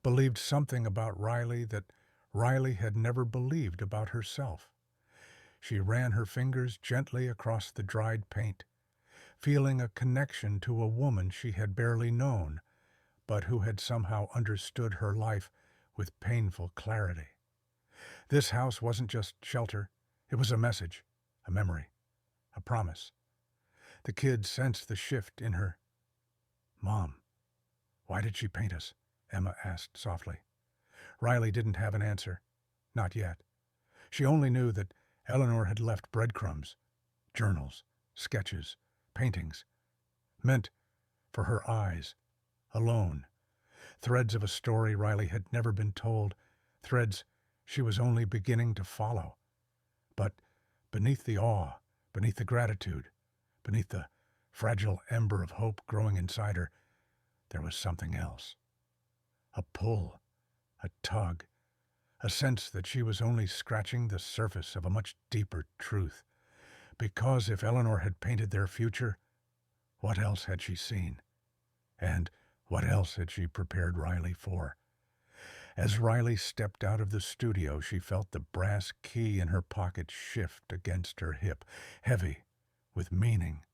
believed something about Riley that Riley had never believed about herself. She ran her fingers gently across the dried paint, feeling a connection to a woman she had barely known, but who had somehow understood her life with painful clarity. This house wasn't just shelter. It was a message, a memory, a promise. The kid sensed the shift in her. "Mom, why did she paint us?" Emma asked softly. Riley didn't have an answer. Not yet. She only knew that Eleanor had left breadcrumbs, journals, sketches, paintings, meant for her eyes, alone. Threads of a story Riley had never been told, threads she was only beginning to follow. But beneath the awe, beneath the gratitude, beneath the fragile ember of hope growing inside her, there was something else. A pull, a tug, a sense that she was only scratching the surface of a much deeper truth. Because if Eleanor had painted their future, what else had she seen? And what else had she prepared Riley for? As Riley stepped out of the studio, she felt the brass key in her pocket shift against her hip, heavy, with meaning.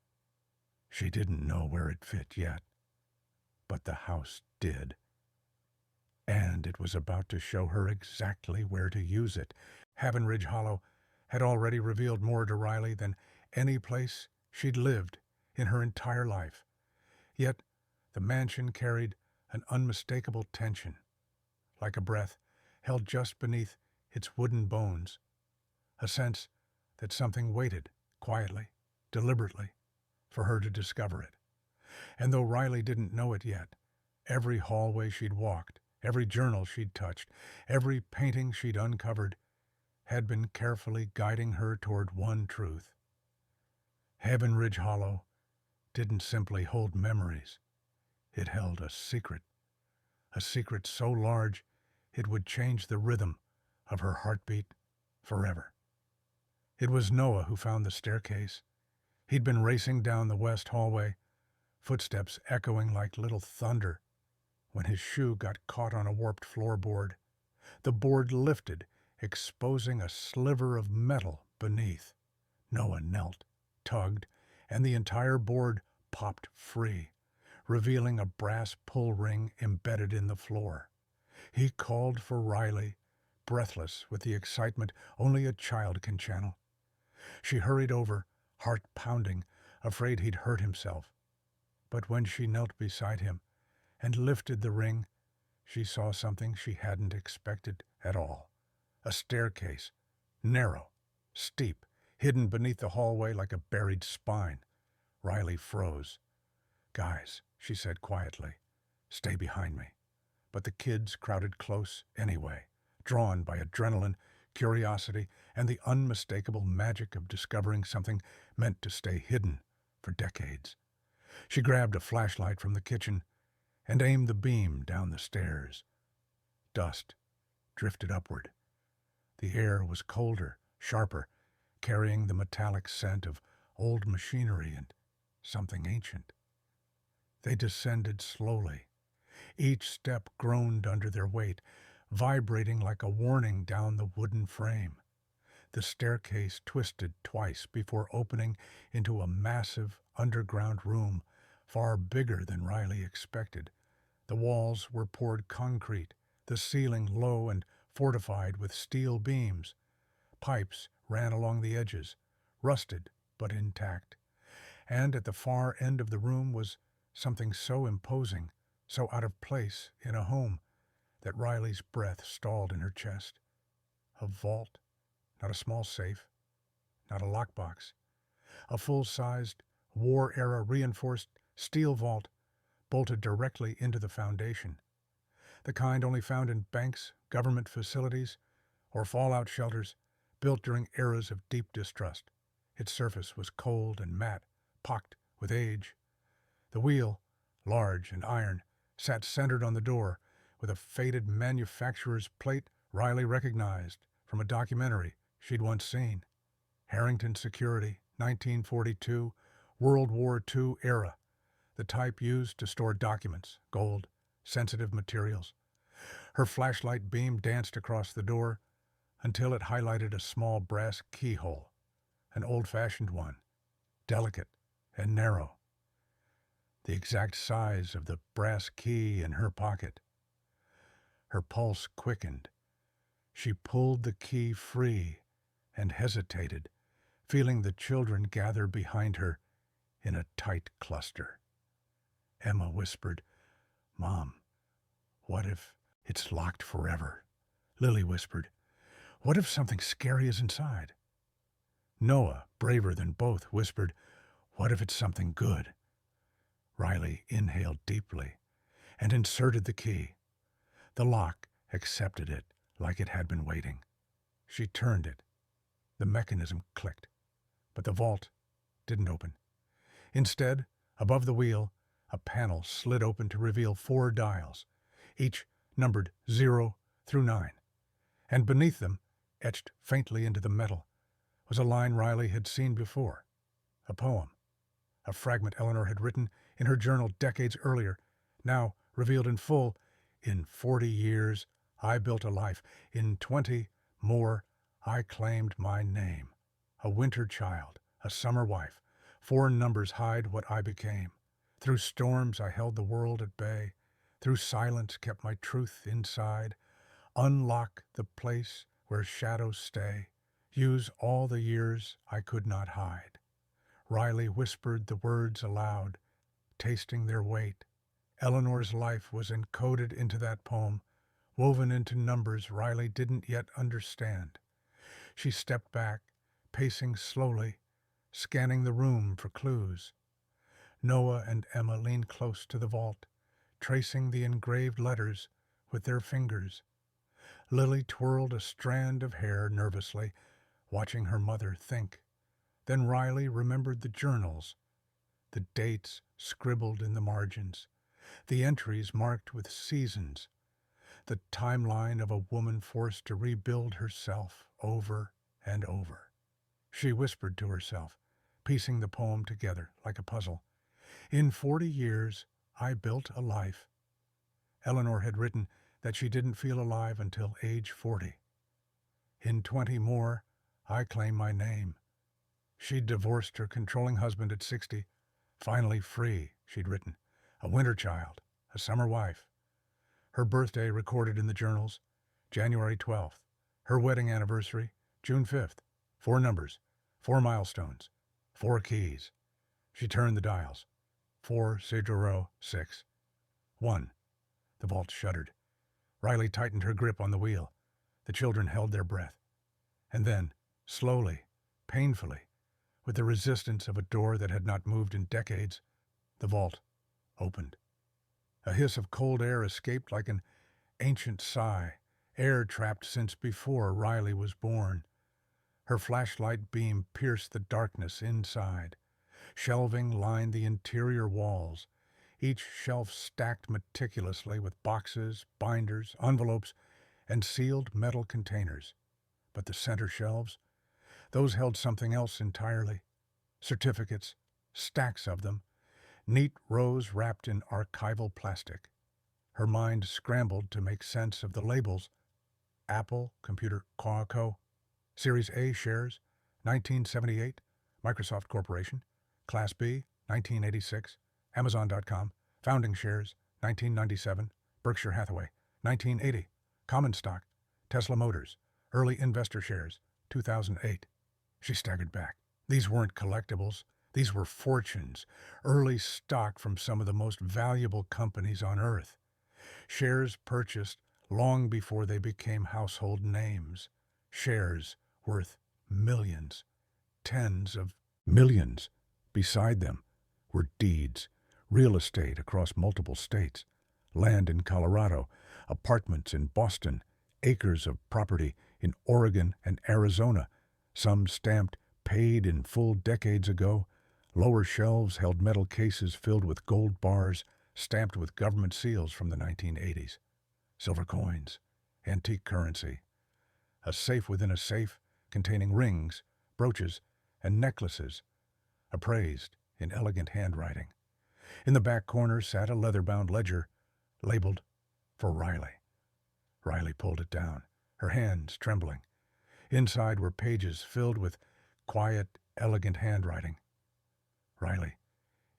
She didn't know where it fit yet, but the house did. And it was about to show her exactly where to use it. Ridge Hollow had already revealed more to Riley than any place she'd lived in her entire life. Yet the mansion carried an unmistakable tension, like a breath held just beneath its wooden bones, a sense that something waited, quietly, deliberately, for her to discover it. And though Riley didn't know it yet, every hallway she'd walked, every journal she'd touched, every painting she'd uncovered, had been carefully guiding her toward one truth. Ridge Hollow didn't simply hold memories. It held a secret so large it would change the rhythm of her heartbeat forever. It was Noah who found the staircase. He'd been racing down the west hallway, footsteps echoing like little thunder, when his shoe got caught on a warped floorboard. The board lifted, exposing a sliver of metal beneath. Noah knelt, tugged, and the entire board popped free, revealing a brass pull ring embedded in the floor. He called for Riley, breathless with the excitement only a child can channel. She hurried over, heart pounding, afraid he'd hurt himself. But when she knelt beside him and lifted the ring, she saw something she hadn't expected at all. A staircase, narrow, steep, hidden beneath the hallway like a buried spine. Riley froze. "Guys," she said quietly, "stay behind me." But the kids crowded close anyway, drawn by adrenaline, curiosity, and the unmistakable magic of discovering something meant to stay hidden for decades. She grabbed a flashlight from the kitchen and aimed the beam down the stairs. Dust drifted upward. The air was colder, sharper, carrying the metallic scent of old machinery and something ancient. They descended slowly. Each step groaned under their weight, vibrating like a warning down the wooden frame. The staircase twisted twice before opening into a massive underground room, far bigger than Riley expected. The walls were poured concrete, the ceiling low and fortified with steel beams. Pipes ran along the edges, rusted but intact. And at the far end of the room was something so imposing, so out of place in a home, that Riley's breath stalled in her chest. A vault, not a small safe, not a lockbox. A full-sized, war-era reinforced steel vault bolted directly into the foundation. The kind only found in banks, government facilities, or fallout shelters built during eras of deep distrust. Its surface was cold and matte, pocked with age. The wheel, large and iron, sat centered on the door with a faded manufacturer's plate Riley recognized from a documentary she'd once seen. Harrington Security, 1942, World War II era, the type used to store documents, gold, sensitive materials. Her flashlight beam danced across the door until it highlighted a small brass keyhole, an old-fashioned one, delicate and narrow, the exact size of the brass key in her pocket. Her pulse quickened. She pulled the key free and hesitated, feeling the children gather behind her in a tight cluster. Emma whispered, "Mom, what if it's locked forever?" Lily whispered, "What if something scary is inside?" Noah, braver than both, whispered, "What if it's something good?" Riley inhaled deeply and inserted the key. The lock accepted it like it had been waiting. She turned it. The mechanism clicked, but the vault didn't open. Instead, above the wheel, a panel slid open to reveal 4 dials, each numbered 0 through 9. And beneath them, etched faintly into the metal, was a line Riley had seen before, a poem, a fragment Eleanor had written in her journal decades earlier, now revealed in full. "In 40 years, I built a life. In 20 more, I claimed my name. A winter child, a summer wife. 4 numbers hide what I became. Through storms, I held the world at bay. Through silence kept my truth inside. Unlock the place where shadows stay. Use all the years I could not hide. Riley whispered the words aloud, tasting their weight. Eleanor's life was encoded into that poem, woven into numbers Riley didn't yet understand. She stepped back, pacing slowly, scanning the room for clues. Noah and Emma leaned close to the vault, tracing the engraved letters with their fingers. Lily twirled a strand of hair nervously, watching her mother think. Then Riley remembered the journals, the dates scribbled in the margins, the entries marked with seasons, the timeline of a woman forced to rebuild herself over and over. She whispered to herself, piecing the poem together like a puzzle. In 40 years, I built a life. Eleanor had written that she didn't feel alive until age 40. In 20 more, I claim my name. She'd divorced her controlling husband at 60. Finally free, she'd written. A winter child, a summer wife. Her birthday recorded in the journals, January 12th. Her wedding anniversary, June 5th. 4 numbers, 4 milestones, 4 keys. She turned the dials. 406. 1. The vault shuddered. Riley tightened her grip on the wheel. The children held their breath. And then, slowly, painfully, with the resistance of a door that had not moved in decades, the vault opened. A hiss of cold air escaped like an ancient sigh, air trapped since before Riley was born. Her flashlight beam pierced the darkness inside. Shelving lined the interior walls, each shelf stacked meticulously with boxes, binders, envelopes, and sealed metal containers. But the center shelves, those held something else entirely. Certificates, stacks of them, neat rows wrapped in archival plastic. Her mind scrambled to make sense of the labels. Apple Computer Co. Series A shares, 1978, Microsoft Corporation. Class B, 1986, Amazon.com. Founding shares, 1997, Berkshire Hathaway. 1980, common stock, Tesla Motors. Early investor shares, 2008. She staggered back. These weren't collectibles. These were fortunes, early stock from some of the most valuable companies on Earth. Shares purchased long before they became household names. Shares worth millions, tens of millions. Beside them were deeds, real estate across multiple states, land in Colorado, apartments in Boston, acres of property in Oregon and Arizona, some stamped paid in full decades ago. Lower shelves held metal cases filled with gold bars stamped with government seals from the 1980s. Silver coins, antique currency. A safe within a safe containing rings, brooches, and necklaces, appraised in elegant handwriting. In the back corner sat a leather-bound ledger, labeled for Riley. Riley pulled it down, her hands trembling. Inside were pages filled with quiet, elegant handwriting. Riley,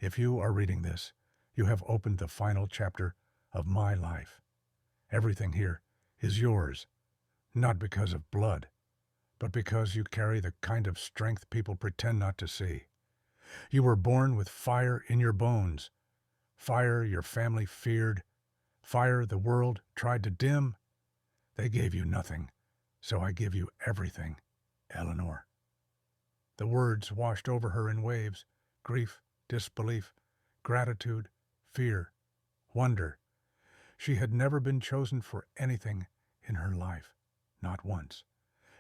if you are reading this, you have opened the final chapter of my life. Everything here is yours, not because of blood, but because you carry the kind of strength people pretend not to see. You were born with fire in your bones, fire your family feared, fire the world tried to dim. They gave you nothing, so I give you everything, Eleanor. The words washed over her in waves, grief, disbelief, gratitude, fear, wonder. She had never been chosen for anything in her life, not once.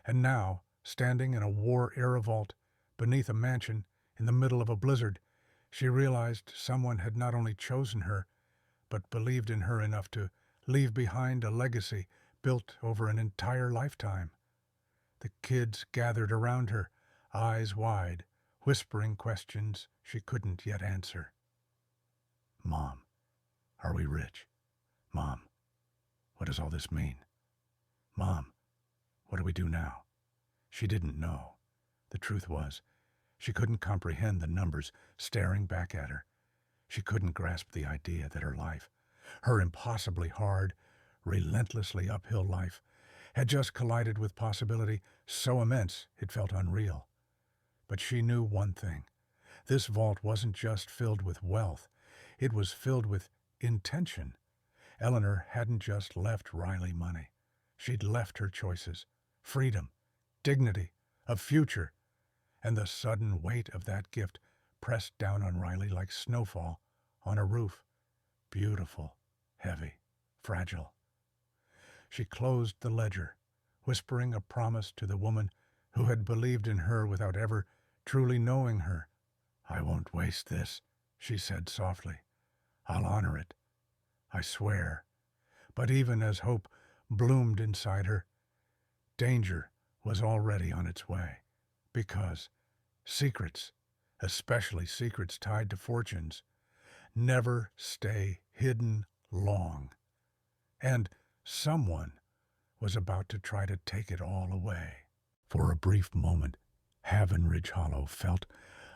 And now, standing in a war-era vault, beneath a mansion, in the middle of a blizzard, she realized someone had not only chosen her, but believed in her enough to leave behind a legacy built over an entire lifetime. The kids gathered around her, eyes wide, whispering questions she couldn't yet answer. Mom, are we rich? Mom, what does all this mean? Mom, what do we do now? She didn't know. The truth was, she couldn't comprehend the numbers staring back at her. She couldn't grasp the idea that her life, Her impossibly hard, relentlessly uphill life had just collided with possibility so immense it felt unreal. But she knew one thing. This vault wasn't just filled with wealth. It was filled with intention. Eleanor hadn't just left Riley money. She'd left her choices, freedom, dignity, a future, and the sudden weight of that gift pressed down on Riley like snowfall on a roof. Beautiful, heavy, fragile. She closed the ledger, whispering a promise to the woman who had believed in her without ever truly knowing her. "I won't waste this," she said softly. "I'll honor it. I swear." But even as hope bloomed inside her, danger was already on its way. Because secrets, especially secrets tied to fortunes, never stay hidden long. And someone was about to try to take it all away. For a brief moment, Haven Ridge Hollow felt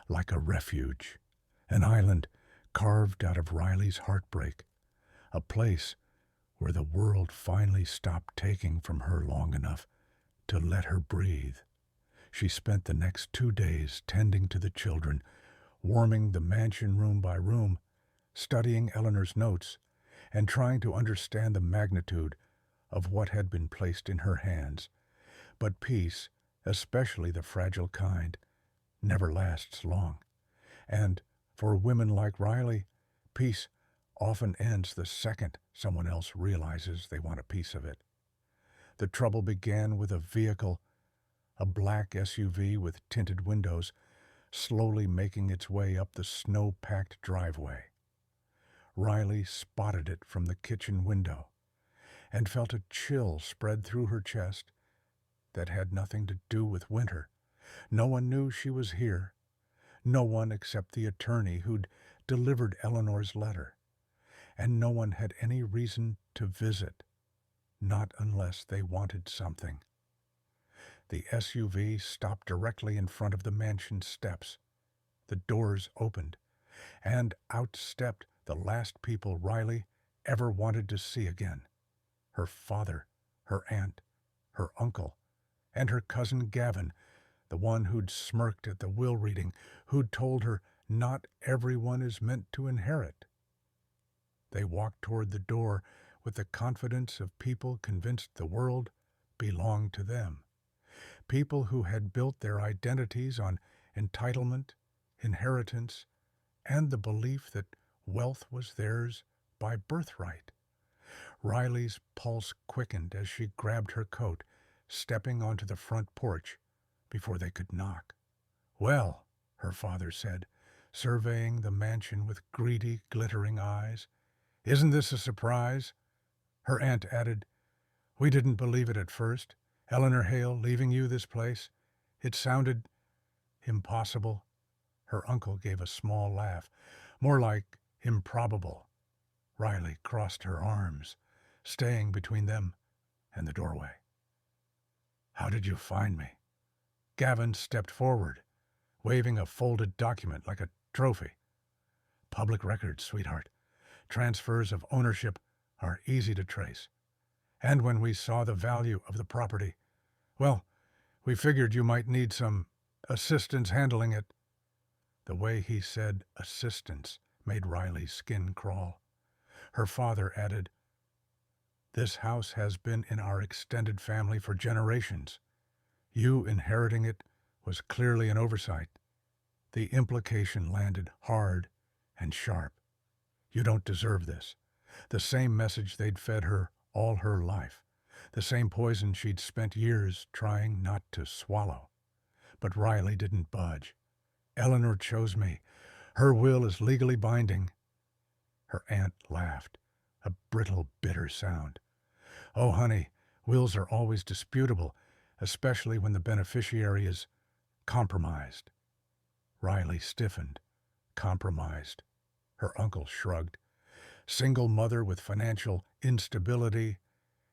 like a refuge, an island carved out of Riley's heartbreak, a place where the world finally stopped taking from her long enough to let her breathe. She spent the next 2 days tending to the children, warming the mansion room by room, studying Eleanor's notes, and trying to understand the magnitude of what had been placed in her hands. But peace, especially the fragile kind, never lasts long. And for women like Riley, peace often ends the second someone else realizes they want a piece of it. The trouble began with a vehicle, a black SUV with tinted windows, slowly making its way up the snow-packed driveway. Riley spotted it from the kitchen window and felt a chill spread through her chest that had nothing to do with winter. No one knew she was here. No one except the attorney who'd delivered Eleanor's letter. And no one had any reason to visit, not unless they wanted something. The SUV stopped directly in front of the mansion steps. The doors opened, and out stepped the last people Riley ever wanted to see again. Her father, her aunt, her uncle, and her cousin Gavin, the one who'd smirked at the will reading, who'd told her not everyone is meant to inherit. They walked toward the door with the confidence of people convinced the world belonged to them. People who had built their identities on entitlement, inheritance, and the belief that wealth was theirs by birthright. Riley's pulse quickened as she grabbed her coat, stepping onto the front porch before they could knock. "Well," her father said, surveying the mansion with greedy, glittering eyes, "isn't this a surprise?" Her aunt added, "We didn't believe it at first. Eleanor Hale leaving you this place. It sounded impossible." Her uncle gave a small laugh, more like improbable. Riley crossed her arms, staying between them and the doorway. "How did you find me?" Gavin stepped forward, waving a folded document like a trophy. "Public records, sweetheart. Transfers of ownership are easy to trace. And when we saw the value of the property, well, we figured you might need some assistance handling it." The way he said assistance made Riley's skin crawl. Her father added, "This house has been in our extended family for generations. You inheriting it was clearly an oversight." The implication landed hard and sharp. "You don't deserve this." The same message they'd fed her all her life. The same poison she'd spent years trying not to swallow. But Riley didn't budge. "Eleanor chose me. Her will is legally binding." Her aunt laughed, a brittle, bitter sound. "Oh, honey, wills are always disputable, especially when the beneficiary is compromised." Riley stiffened. Compromised. Her uncle shrugged. Single mother with financial instability,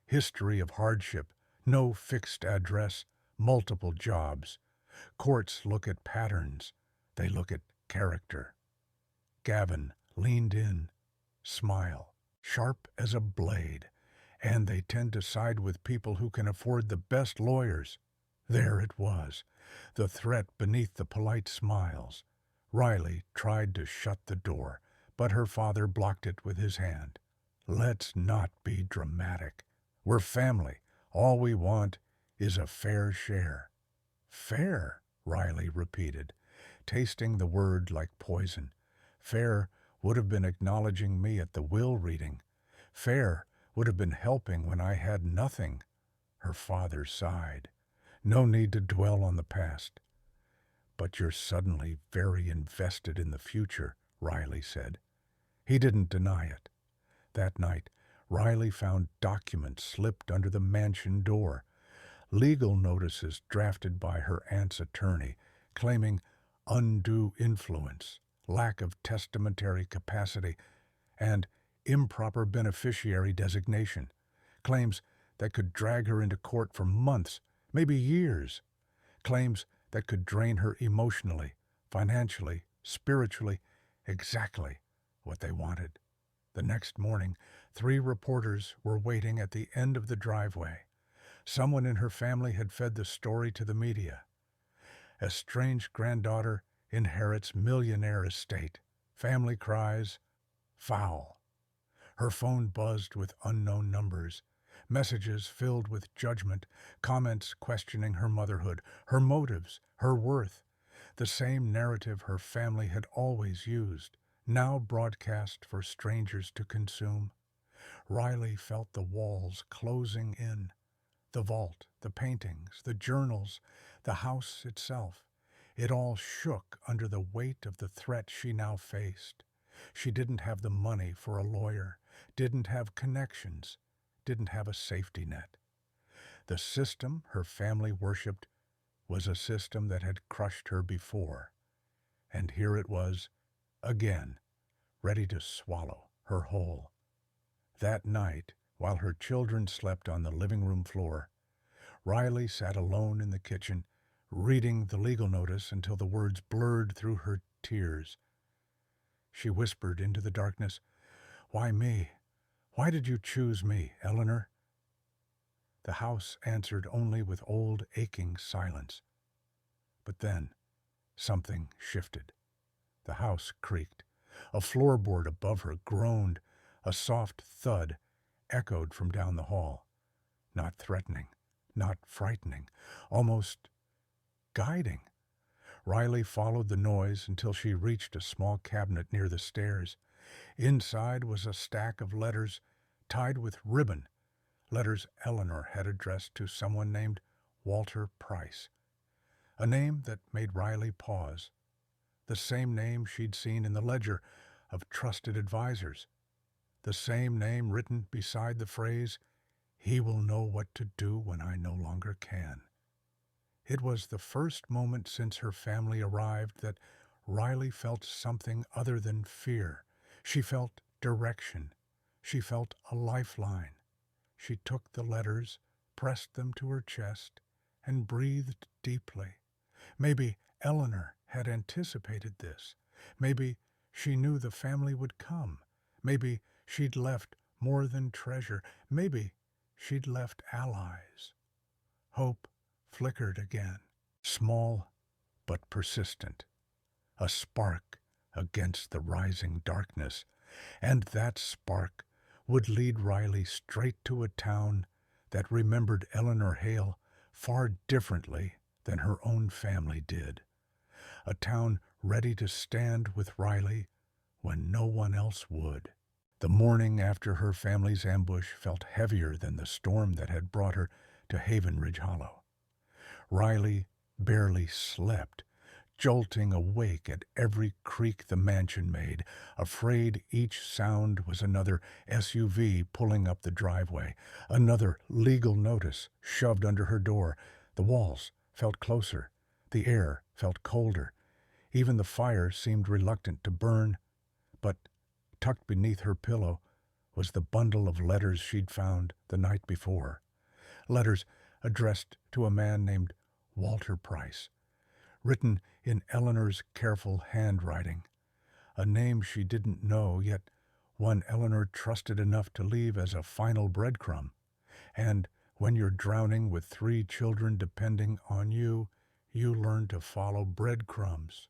history of hardship, no fixed address, multiple jobs. Courts look at patterns. They look at character. Gavin leaned in, smile. sharp as a blade, and they tend to side with people who can afford the best lawyers. There it was, the threat beneath the polite smiles. Riley tried to shut the door, but her father blocked it with his hand. Let's not be dramatic. We're family. All we want is a fair share. Fair, Riley repeated, tasting the word like poison. Fair would have been acknowledging me at the will reading. Fair would have been helping when I had nothing. Her father sighed. No need to dwell on the past. But you're suddenly very invested in the future, Riley said. He didn't deny it. That night, Riley found documents slipped under the mansion door, legal notices drafted by her aunt's attorney, claiming undue influence, lack of testamentary capacity, and improper beneficiary designation, claims that could drag her into court for months, maybe years, claims that could drain her emotionally, financially, spiritually, exactly what they wanted. The next morning, 3 reporters were waiting at the end of the driveway. Someone in her family had fed the story to the media. Estranged granddaughter inherits millionaire estate. Family cries, foul. Her phone buzzed with unknown numbers, messages filled with judgment, comments questioning her motherhood, her motives, her worth. The same narrative her family had always used, now broadcast for strangers to consume. Riley felt the walls closing in. The vault, the paintings, the journals, the house itself. It all shook under the weight of the threat she now faced. She didn't have the money for a lawyer, didn't have connections, didn't have a safety net. The system her family worshipped was a system that had crushed her before. And here it was, again, ready to swallow her whole. That night, while her children slept on the living room floor, Riley sat alone in the kitchen, reading the legal notice until the words blurred through her tears. She whispered into the darkness, "Why me? Why did you choose me, Eleanor?" The house answered only with old, aching silence. But then, something shifted. The house creaked. A floorboard above her groaned. A soft thud echoed from down the hall. Not threatening, not frightening, almost guiding. Riley followed the noise until she reached a small cabinet near the stairs. Inside was a stack of letters tied with ribbon, letters Eleanor had addressed to someone named Walter Price, a name that made Riley pause, the same name she'd seen in the ledger of trusted advisors, the same name written beside the phrase, "He will know what to do when I no longer can." It was the first moment since her family arrived that Riley felt something other than fear. She felt direction. She felt a lifeline. She took the letters, pressed them to her chest, and breathed deeply. Maybe Eleanor had anticipated this. Maybe she knew the family would come. Maybe she'd left more than treasure. Maybe she'd left allies. Hope flickered again, small but persistent, a spark against the rising darkness, and that spark would lead Riley straight to a town that remembered Eleanor Hale far differently than her own family did. A town ready to stand with Riley when no one else would. The morning after her family's ambush felt heavier than the storm that had brought her to Haven Ridge Hollow. Riley barely slept, jolting awake at every creak the mansion made, afraid each sound was another SUV pulling up the driveway, another legal notice shoved under her door. The walls felt closer, the air felt colder. Even the fire seemed reluctant to burn, but tucked beneath her pillow was the bundle of letters she'd found the night before. Letters addressed to a man named Walter Price, written in Eleanor's careful handwriting, a name she didn't know, yet one Eleanor trusted enough to leave as a final breadcrumb. And when you're drowning with 3 children depending on you, you learn to follow breadcrumbs.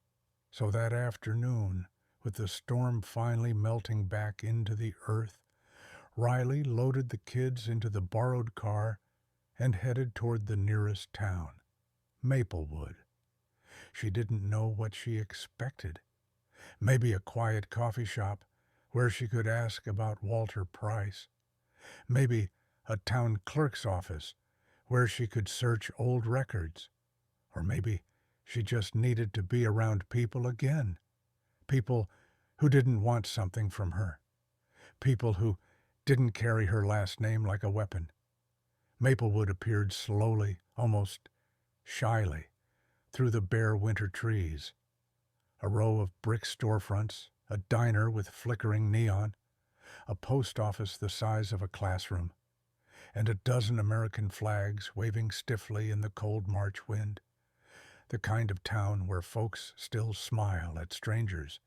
So that afternoon, with the storm finally melting back into the earth, Riley loaded the kids into the borrowed car and headed toward the nearest town, Maplewood. She didn't know what she expected. Maybe a quiet coffee shop where she could ask about Walter Price. Maybe a town clerk's office where she could search old records. Or maybe she just needed to be around people again. People who didn't want something from her. People who didn't carry her last name like a weapon. Maplewood appeared slowly, almost shyly, through the bare winter trees. A row of brick storefronts, a diner with flickering neon, a post office the size of a classroom, and a dozen American flags waving stiffly in the cold March wind. The kind of town where folks still smile at strangers.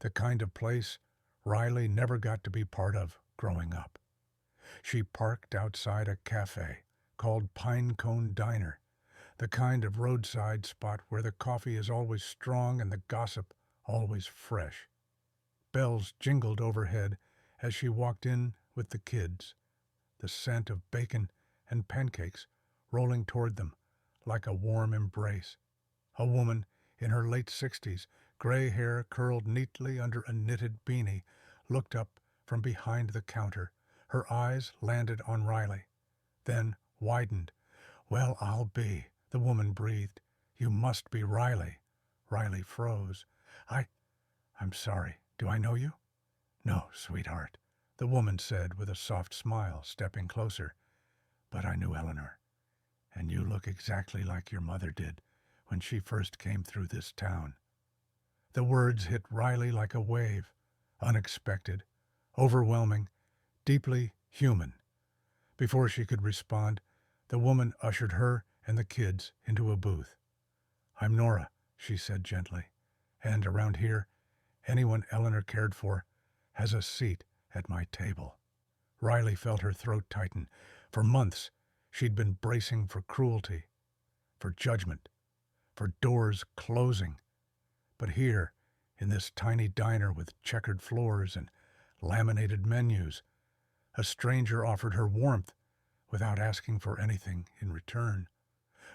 The kind of place Riley never got to be part of growing up. She parked outside a cafe called Pinecone Diner, the kind of roadside spot where the coffee is always strong and the gossip always fresh. Bells jingled overhead as she walked in with the kids, the scent of bacon and pancakes rolling toward them like a warm embrace. A woman in her late 60s, gray hair curled neatly under a knitted beanie, looked up from behind the counter. Her eyes landed on Riley, then widened. "Well, I'll be," the woman breathed. "You must be Riley." Riley froze. I'm sorry. Do I know you?" "No, sweetheart," the woman said with a soft smile, stepping closer. "But I knew Eleanor, and you look exactly like your mother did when she first came through this town." The words hit Riley like a wave, unexpected, overwhelming, deeply human. Before she could respond, the woman ushered her and the kids into a booth. "I'm Nora," she said gently, "and around here, anyone Eleanor cared for has a seat at my table." Riley felt her throat tighten. For months, she'd been bracing for cruelty, for judgment, for doors closing. But here, in this tiny diner with checkered floors and laminated menus, a stranger offered her warmth without asking for anything in return.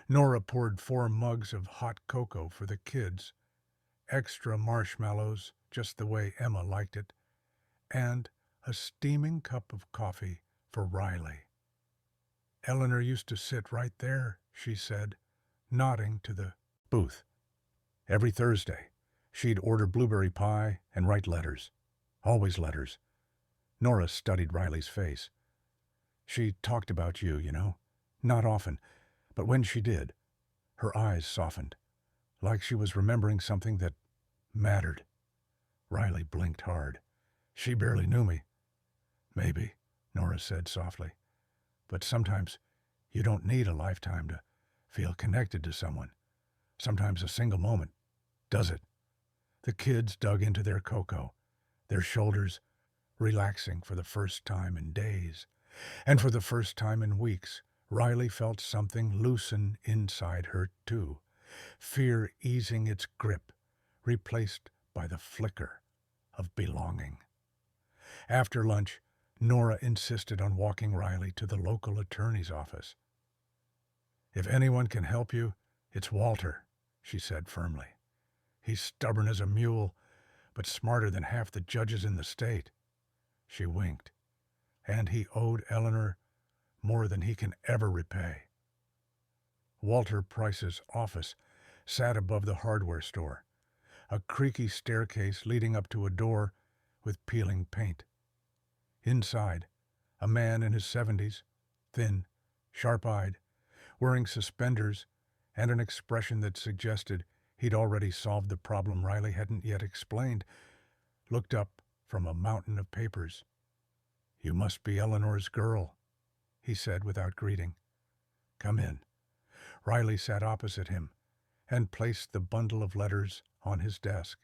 Nora poured 4 mugs of hot cocoa for the kids, extra marshmallows just the way Emma liked it, and a steaming cup of coffee for Riley. "Eleanor used to sit right there," she said, nodding to the booth. "Every Thursday, she'd order blueberry pie and write letters. Always letters." Nora studied Riley's face. "She talked about you, you know. Not often, but when she did, her eyes softened, like she was remembering something that mattered." Riley blinked hard. "She barely knew me." "Maybe," Nora said softly. "But sometimes you don't need a lifetime to feel connected to someone. Sometimes a single moment does it." The kids dug into their cocoa, their shoulders relaxing for the first time in days. And for the first time in weeks, Riley felt something loosen inside her, too. Fear easing its grip, replaced by the flicker of belonging. After lunch, Nora insisted on walking Riley to the local attorney's office. "If anyone can help you, it's Walter," she said firmly. "He's stubborn as a mule, but smarter than half the judges in the state." She winked. "And he owed Eleanor more than he can ever repay." Walter Price's office sat above the hardware store, a creaky staircase leading up to a door with peeling paint. Inside, a man in his 70s, thin, sharp-eyed, wearing suspenders and an expression that suggested he'd already solved the problem Riley hadn't yet explained, looked up from a mountain of papers. "You must be Eleanor's girl," he said without greeting. "Come in." Riley sat opposite him and placed the bundle of letters on his desk.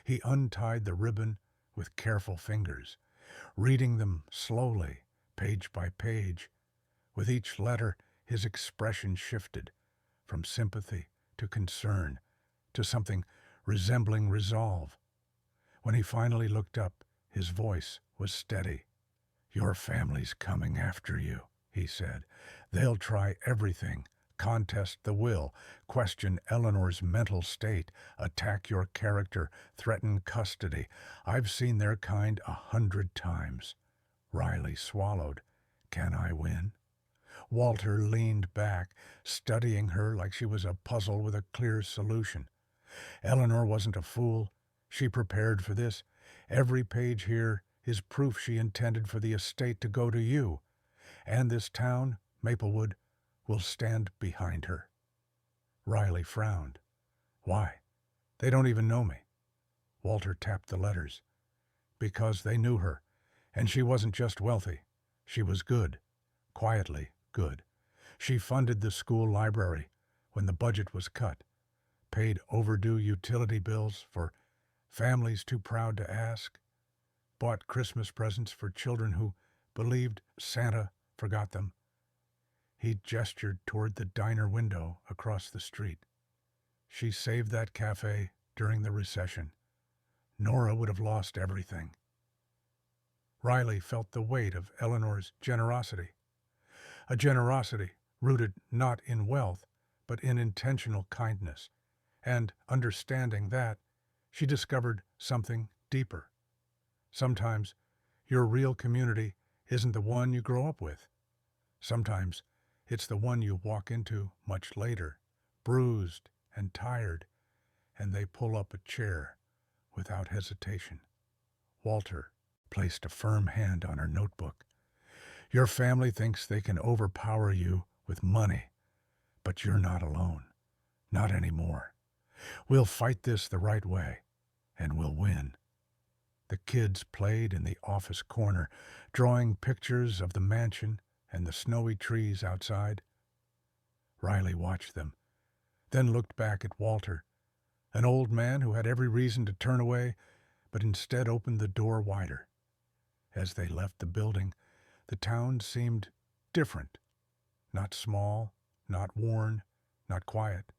He untied the ribbon with careful fingers, reading them slowly, page by page. With each letter, his expression shifted from sympathy to concern to something resembling resolve. When he finally looked up, his voice was steady. "Your family's coming after you," he said. "They'll try everything, contest the will, question Eleanor's mental state, attack your character, threaten custody. I've seen their kind 100 times." Riley swallowed. "Can I win?" Walter leaned back, studying her like she was a puzzle with a clear solution. Eleanor wasn't a fool. She prepared for this. Every page here is proof she intended for the estate to go to you, and this town, Maplewood, will stand behind her. Riley frowned. "Why? They don't even know me." Walter tapped the letters. "Because they knew her, and she wasn't just wealthy. She was good, quietly good. She funded the school library when the budget was cut, paid overdue utility bills for families too proud to ask, bought Christmas presents for children who believed Santa forgot them." He gestured toward the diner window across the street. "She saved that cafe during the recession. Nora would have lost everything." Riley felt the weight of Eleanor's generosity. A generosity rooted not in wealth, but in intentional kindness. And understanding that, she discovered something deeper. Sometimes your real community isn't the one you grow up with. Sometimes it's the one you walk into much later, bruised and tired, and they pull up a chair without hesitation. Walter placed a firm hand on her notebook. "Your family thinks they can overpower you with money, but you're not alone. Not anymore. We'll fight this the right way, and we'll win." The kids played in the office corner, drawing pictures of the mansion and the snowy trees outside. Riley watched them, then looked back at Walter, an old man who had every reason to turn away, but instead opened the door wider. As they left the building, the town seemed different. Not small, not worn, not quiet.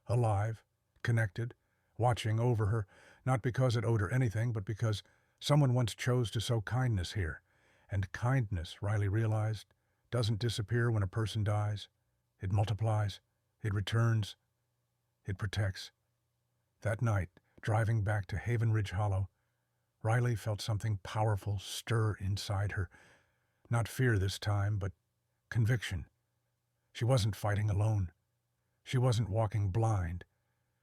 Alive, connected, watching over her, not because it owed her anything, but because someone once chose to sow kindness here. And kindness, Riley realized, doesn't disappear when a person dies. It multiplies, it returns, it protects. That night, driving back to Haven Ridge Hollow, Riley felt something powerful stir inside her. Not fear this time, but conviction. She wasn't fighting alone. She wasn't walking blind.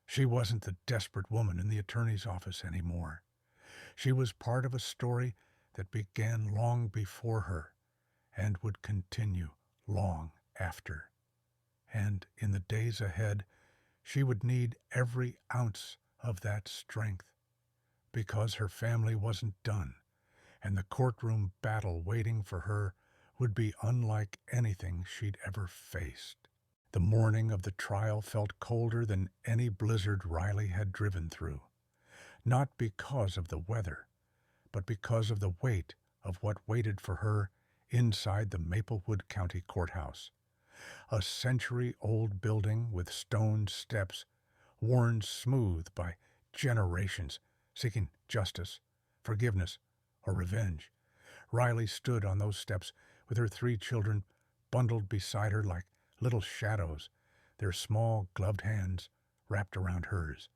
She wasn't the desperate woman in the attorney's office anymore. She was part of a story that began long before her and would continue long after. And in the days ahead, she would need every ounce of that strength, because her family wasn't done, and the courtroom battle waiting for her would be unlike anything she'd ever faced. The morning of the trial felt colder than any blizzard Riley had driven through, not because of the weather, but because of the weight of what waited for her inside the Maplewood County Courthouse. A century-old building with stone steps, worn smooth by generations seeking justice, forgiveness, or revenge. Riley stood on those steps with her 3 children bundled beside her like little shadows, their small gloved hands wrapped around hers.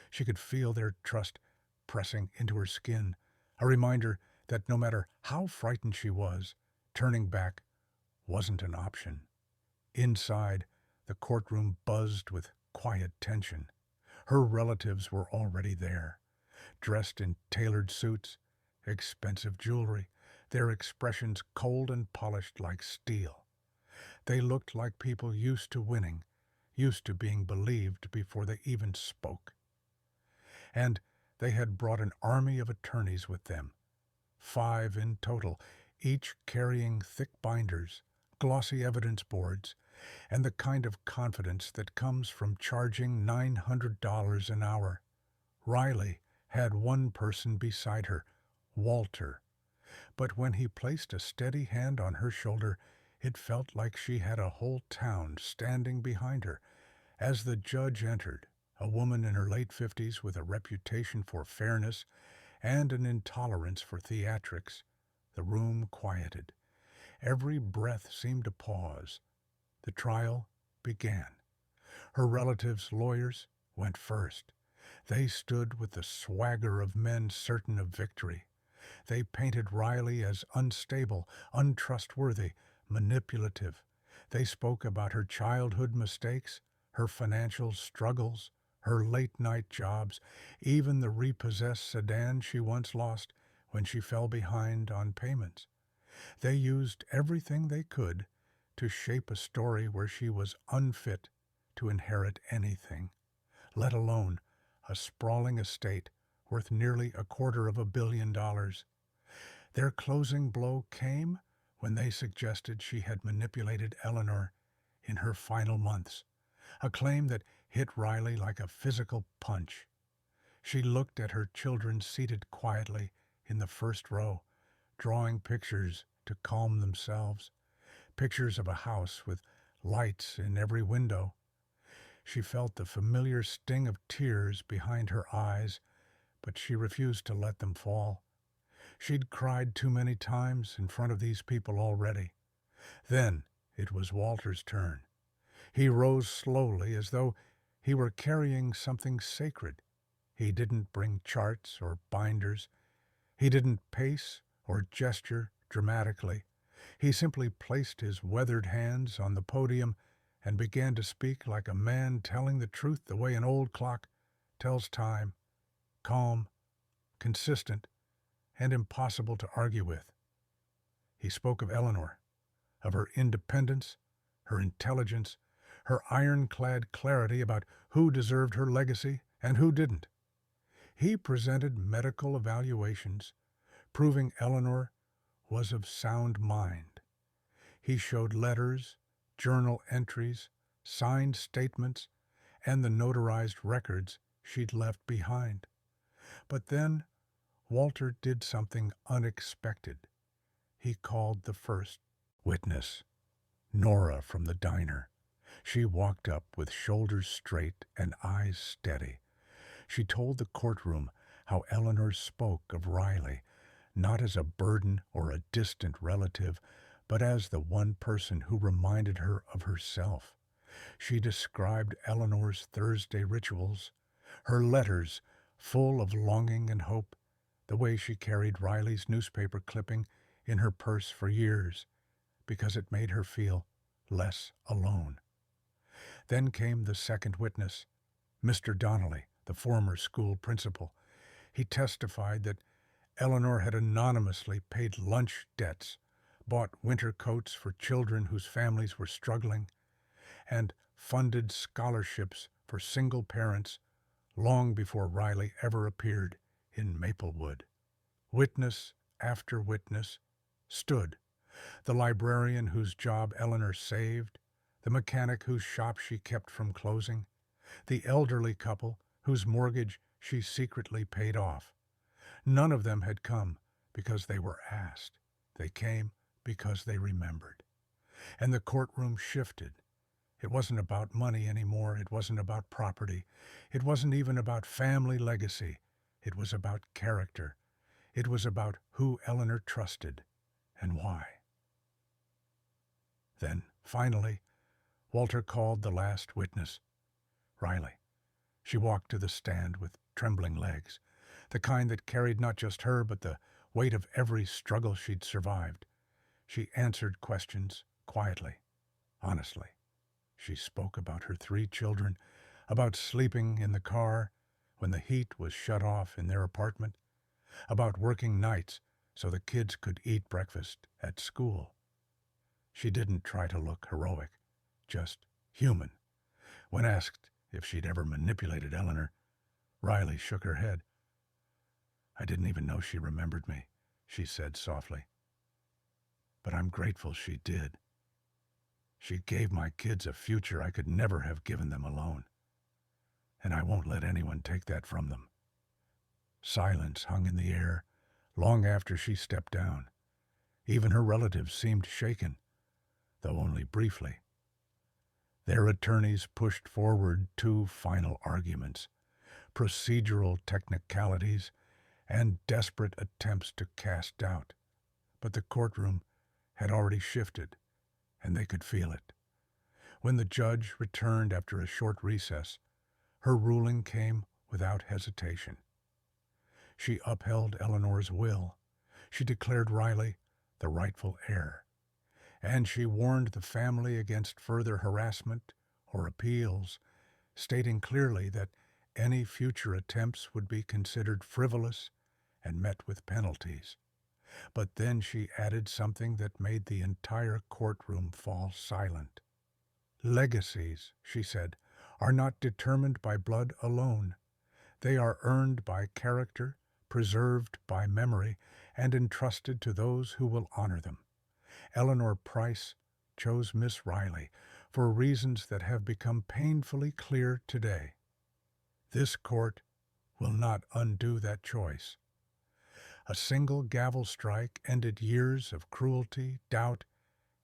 She could feel their trust pressing into her skin, a reminder that no matter how frightened she was, turning back wasn't an option. Inside, the courtroom buzzed with quiet tension. Her relatives were already there, dressed in tailored suits, expensive jewelry, their expressions cold and polished like steel. They looked like people used to winning, used to being believed before they even spoke. And they had brought an army of attorneys with them, 5 in total, each carrying thick binders, glossy evidence boards, and the kind of confidence that comes from charging $900 an hour. Riley had one person beside her, Walter, But when he placed a steady hand on her shoulder, it felt like she had a whole town standing behind her. As the judge entered, a woman in her late 50s with a reputation for fairness and an intolerance for theatrics, the room quieted. Every breath seemed to pause. The trial began. Her relatives' lawyers went first. They stood with the swagger of men certain of victory. They painted Riley as unstable, untrustworthy, manipulative. They spoke about her childhood mistakes, her financial struggles, her late-night jobs, even the repossessed sedan she once lost when she fell behind on payments. They used everything they could to shape a story where she was unfit to inherit anything, let alone a sprawling estate worth nearly $250 million. Their closing blow came when they suggested she had manipulated Eleanor in her final months, a claim that hit Riley like a physical punch. She looked at her children seated quietly in the first row, drawing pictures to calm themselves, pictures of a house with lights in every window. She felt the familiar sting of tears behind her eyes, but she refused to let them fall. She'd cried too many times in front of these people already. Then it was Walter's turn. He rose slowly as though he were carrying something sacred. He didn't bring charts or binders. He didn't pace or gesture dramatically. He simply placed his weathered hands on the podium and began to speak like a man telling the truth the way an old clock tells time, calm, consistent, and impossible to argue with. He spoke of Eleanor, of her independence, her intelligence, her ironclad clarity about who deserved her legacy and who didn't. He presented medical evaluations, proving Eleanor was of sound mind. He showed letters, journal entries, signed statements, and the notarized records she'd left behind. But then Walter did something unexpected. He called the first witness, Nora from the diner. She walked up with shoulders straight and eyes steady. She told the courtroom how Eleanor spoke of Riley, not as a burden or a distant relative, but as the one person who reminded her of herself. She described Eleanor's Thursday rituals, her letters full of longing and hope, the way she carried Riley's newspaper clipping in her purse for years, because it made her feel less alone. Then came the second witness, Mr. Donnelly, the former school principal. He testified that Eleanor had anonymously paid lunch debts, bought winter coats for children whose families were struggling, and funded scholarships for single parents long before Riley ever appeared in Maplewood. Witness after witness stood. The librarian whose job Eleanor saved, the mechanic whose shop she kept from closing, the elderly couple whose mortgage she secretly paid off. None of them had come because they were asked. They came because they remembered. And the courtroom shifted. It wasn't about money anymore. It wasn't about property. It wasn't even about family legacy. It was about character. It was about who Eleanor trusted and why. Then, finally, Walter called the last witness, Riley. She walked to the stand with trembling legs, the kind that carried not just her but the weight of every struggle she'd survived. She answered questions quietly, honestly. She spoke about her 3 children, about sleeping in the car when the heat was shut off in their apartment, about working nights so the kids could eat breakfast at school. She didn't try to look heroic, just human. When asked if she'd ever manipulated Eleanor, Riley shook her head. "I didn't even know she remembered me," she said softly. "But I'm grateful she did. She gave my kids a future I could never have given them alone. And I won't let anyone take that from them." Silence hung in the air, Long after she stepped down, even her relatives seemed shaken, though only briefly. Their attorneys pushed forward two final arguments, procedural technicalities and desperate attempts to cast doubt. But the courtroom had already shifted, and they could feel it. When the judge returned after a short recess, her ruling came without hesitation. She upheld Eleanor's will. She declared Riley the rightful heir. And she warned the family against further harassment or appeals, stating clearly that any future attempts would be considered frivolous and met with penalties. But then she added something that made the entire courtroom fall silent. Legacies, she said, are not determined by blood alone. They are earned by character, preserved by memory, and entrusted to those who will honor them. Eleanor Price chose Miss Riley for reasons that have become painfully clear today. This court will not undo that choice. A single gavel strike ended years of cruelty, doubt,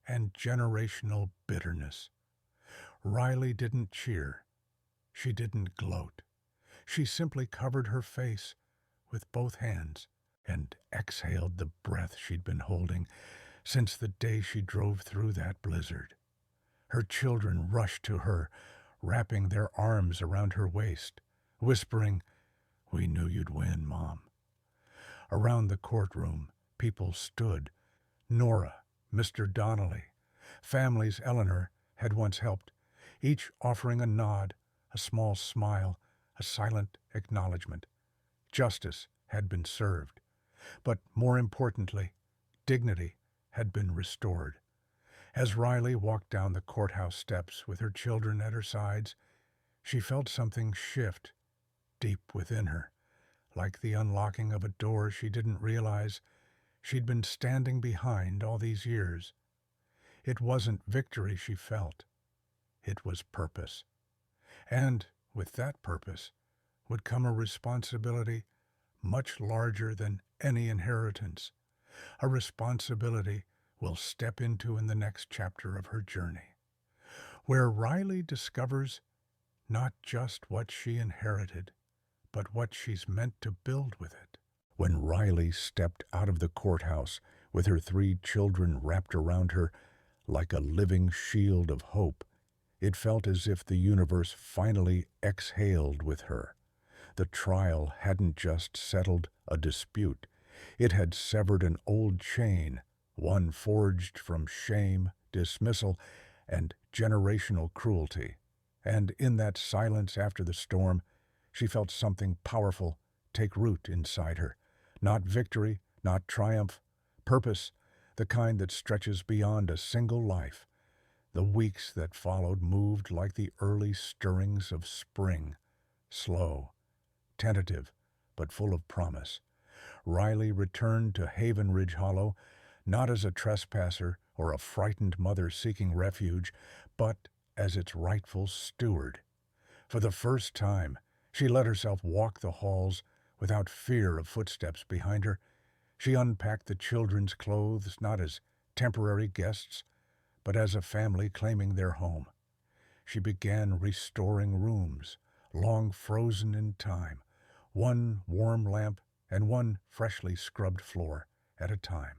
and generational bitterness. Riley didn't cheer. She didn't gloat. She simply covered her face with both hands and exhaled the breath she'd been holding since the day she drove through that blizzard. Her children rushed to her, wrapping their arms around her waist, whispering, "We knew you'd win, Mom." Around the courtroom, people stood. Nora, Mr. Donnelly, families Eleanor had once helped, each offering a nod, a small smile, a silent acknowledgement. Justice had been served. But more importantly, dignity had been restored. As Riley walked down the courthouse steps with her children at her sides, she felt something shift deep within her, like the unlocking of a door she didn't realize she'd been standing behind all these years. It wasn't victory she felt. It was purpose. And with that purpose would come a responsibility much larger than any inheritance, a responsibility we'll step into in the next chapter of her journey, where Riley discovers not just what she inherited, but what she's meant to build with it. When Riley stepped out of the courthouse with her 3 children wrapped around her like a living shield of hope, it felt as if the universe finally exhaled with her. The trial hadn't just settled a dispute. It had severed an old chain, one forged from shame, dismissal, and generational cruelty. And in that silence after the storm, she felt something powerful take root inside her. Not victory, not triumph, purpose, the kind that stretches beyond a single life. The weeks that followed moved like the early stirrings of spring, slow, tentative, but full of promise. Riley returned to Haven Ridge Hollow, not as a trespasser or a frightened mother seeking refuge, but as its rightful steward. For the first time, she let herself walk the halls without fear of footsteps behind her. She unpacked the children's clothes not as temporary guests, but as a family claiming their home. She began restoring rooms, long frozen in time, one warm lamp and one freshly scrubbed floor at a time.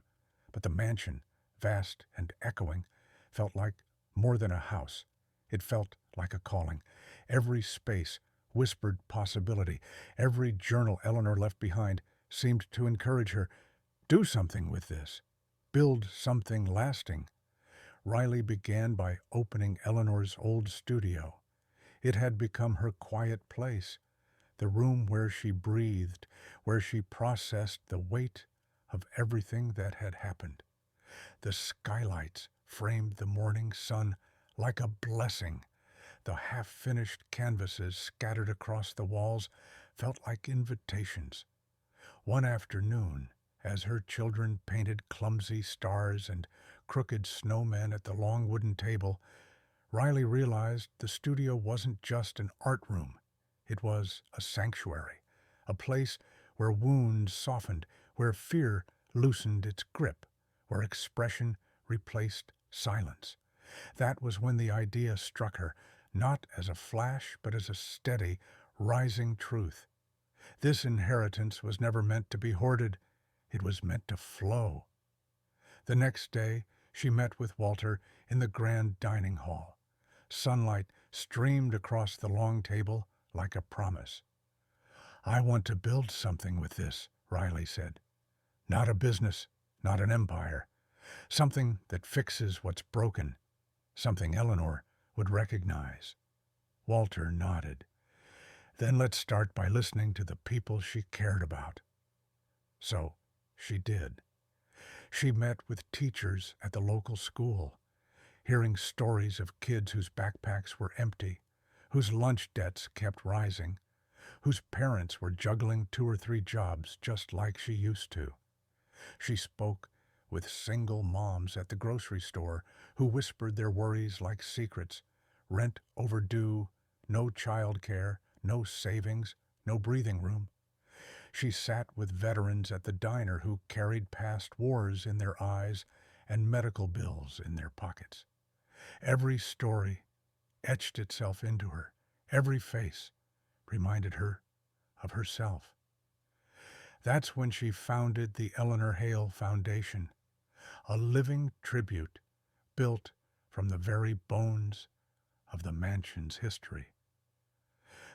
But the mansion, vast and echoing, felt like more than a house. It felt like a calling. Every space whispered possibility. Every journal Eleanor left behind seemed to encourage her, do something with this. Build something lasting. Riley began by opening Eleanor's old studio. It had become her quiet place, the room where she breathed, where she processed the weight of everything that had happened. The skylights framed the morning sun like a blessing. The half-finished canvases scattered across the walls felt like invitations. One afternoon, as her children painted clumsy stars and crooked snowmen at the long wooden table, Riley realized the studio wasn't just an art room. It was a sanctuary, a place where wounds softened, where fear loosened its grip, where expression replaced silence. That was when the idea struck her, not as a flash, but as a steady, rising truth. This inheritance was never meant to be hoarded. It was meant to flow. The next day, she met with Walter in the grand dining hall. Sunlight streamed across the long table like a promise. "I want to build something with this," Riley said. "Not a business, not an empire. Something that fixes what's broken. Something Eleanor would recognize." Walter nodded. "Then let's start by listening to the people she cared about." So she did. She met with teachers at the local school, hearing stories of kids whose backpacks were empty, whose lunch debts kept rising, whose parents were juggling 2 or 3 jobs just like she used to. She spoke with single moms at the grocery store who whispered their worries like secrets: rent overdue, no child care, no savings, no breathing room. She sat with veterans at the diner who carried past wars in their eyes and medical bills in their pockets. Every story etched itself into her. Every face reminded her of herself. That's when she founded the Eleanor Hale Foundation, a living tribute built from the very bones of the mansion's history.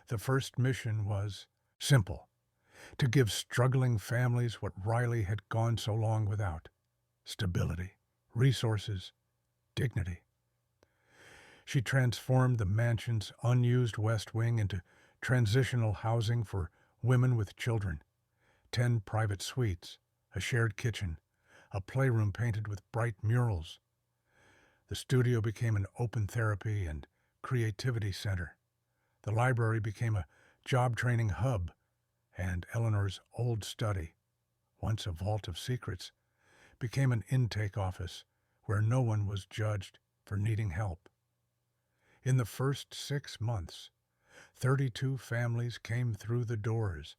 The first mission was simple: to give struggling families what Riley had gone so long without: stability, resources, dignity. She transformed the mansion's unused west wing into transitional housing for women with children: 10 private suites, a shared kitchen, a playroom painted with bright murals. The studio became an open therapy and creativity center. The library became a job training hub, and Eleanor's old study, once a vault of secrets, became an intake office where no one was judged for needing help. In the first 6 months, 32 families came through the doors,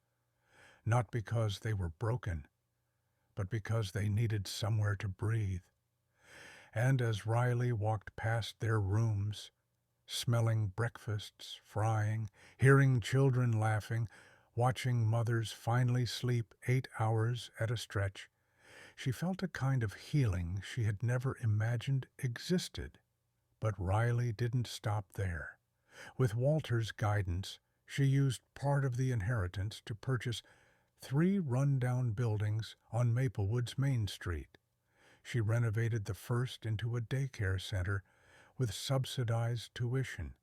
not because they were broken, but because they needed somewhere to breathe. And as Riley walked past their rooms, smelling breakfasts frying, hearing children laughing, watching mothers finally sleep 8 hours at a stretch, she felt a kind of healing she had never imagined existed. But Riley didn't stop there. With Walter's guidance, she used part of the inheritance to purchase 3 rundown buildings on Maplewood's Main Street. She renovated the first into a daycare center with subsidized tuition.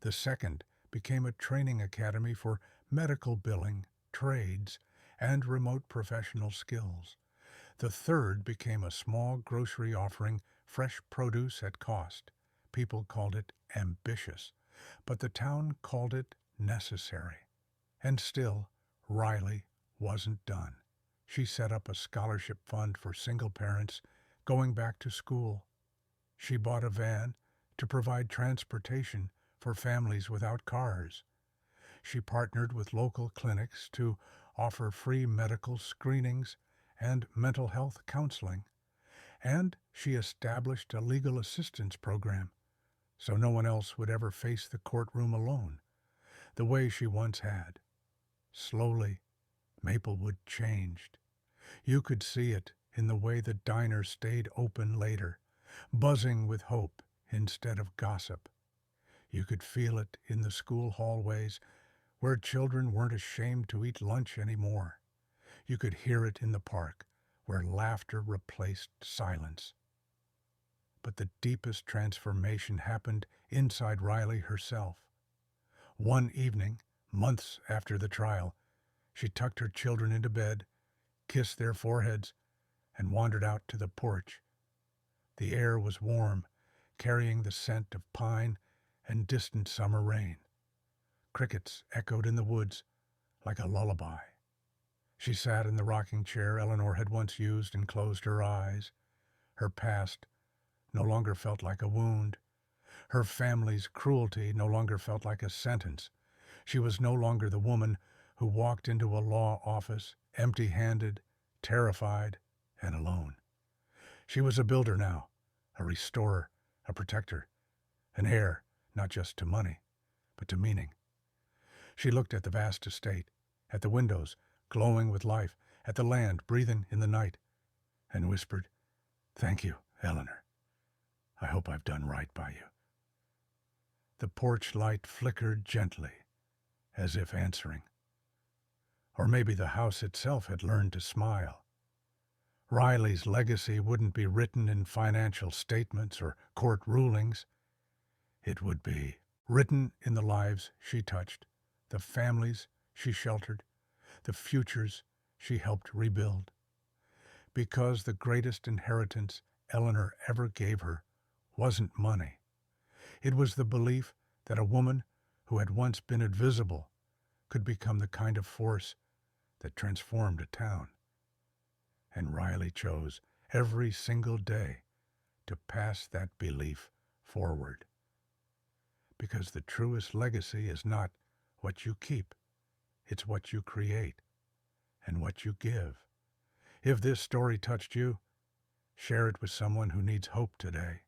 The second became a training academy for medical billing, trades, and remote professional skills. The third became a small grocery offering fresh produce at cost. People called it ambitious, but the town called it necessary. And still, Riley wasn't done. She set up a scholarship fund for single parents going back to school. She bought a van to provide transportation for families without cars. She partnered with local clinics to offer free medical screenings and mental health counseling. And she established a legal assistance program so no one else would ever face the courtroom alone, the way she once had. Slowly, Maplewood changed. You could see it in the way the diner stayed open later, buzzing with hope instead of gossip. You could feel it in the school hallways, where children weren't ashamed to eat lunch anymore. You could hear it in the park, where laughter replaced silence. But the deepest transformation happened inside Riley herself. One evening, months after the trial, she tucked her children into bed, kissed their foreheads, and wandered out to the porch. The air was warm, carrying the scent of pine and distant summer rain. Crickets echoed in the woods like a lullaby. She sat in the rocking chair Eleanor had once used and closed her eyes. Her past no longer felt like a wound. Her family's cruelty no longer felt like a sentence. She was no longer the woman who walked into a law office empty-handed, terrified and alone. She was a builder now, a restorer, a protector, an heir not just to money, but to meaning. She looked at the vast estate, at the windows glowing with life, at the land breathing in the night, and whispered, "Thank you, Eleanor. I hope I've done right by you." The porch light flickered gently, as if answering. Or maybe the house itself had learned to smile. Riley's legacy wouldn't be written in financial statements or court rulings. It would be written in the lives she touched, the families she sheltered, the futures she helped rebuild. Because the greatest inheritance Eleanor ever gave her wasn't money. It was the belief that a woman who had once been invisible could become the kind of force that transformed a town. And Riley chose every single day to pass that belief forward. Because the truest legacy is not what you keep, it's what you create and what you give. If this story touched you, share it with someone who needs hope today.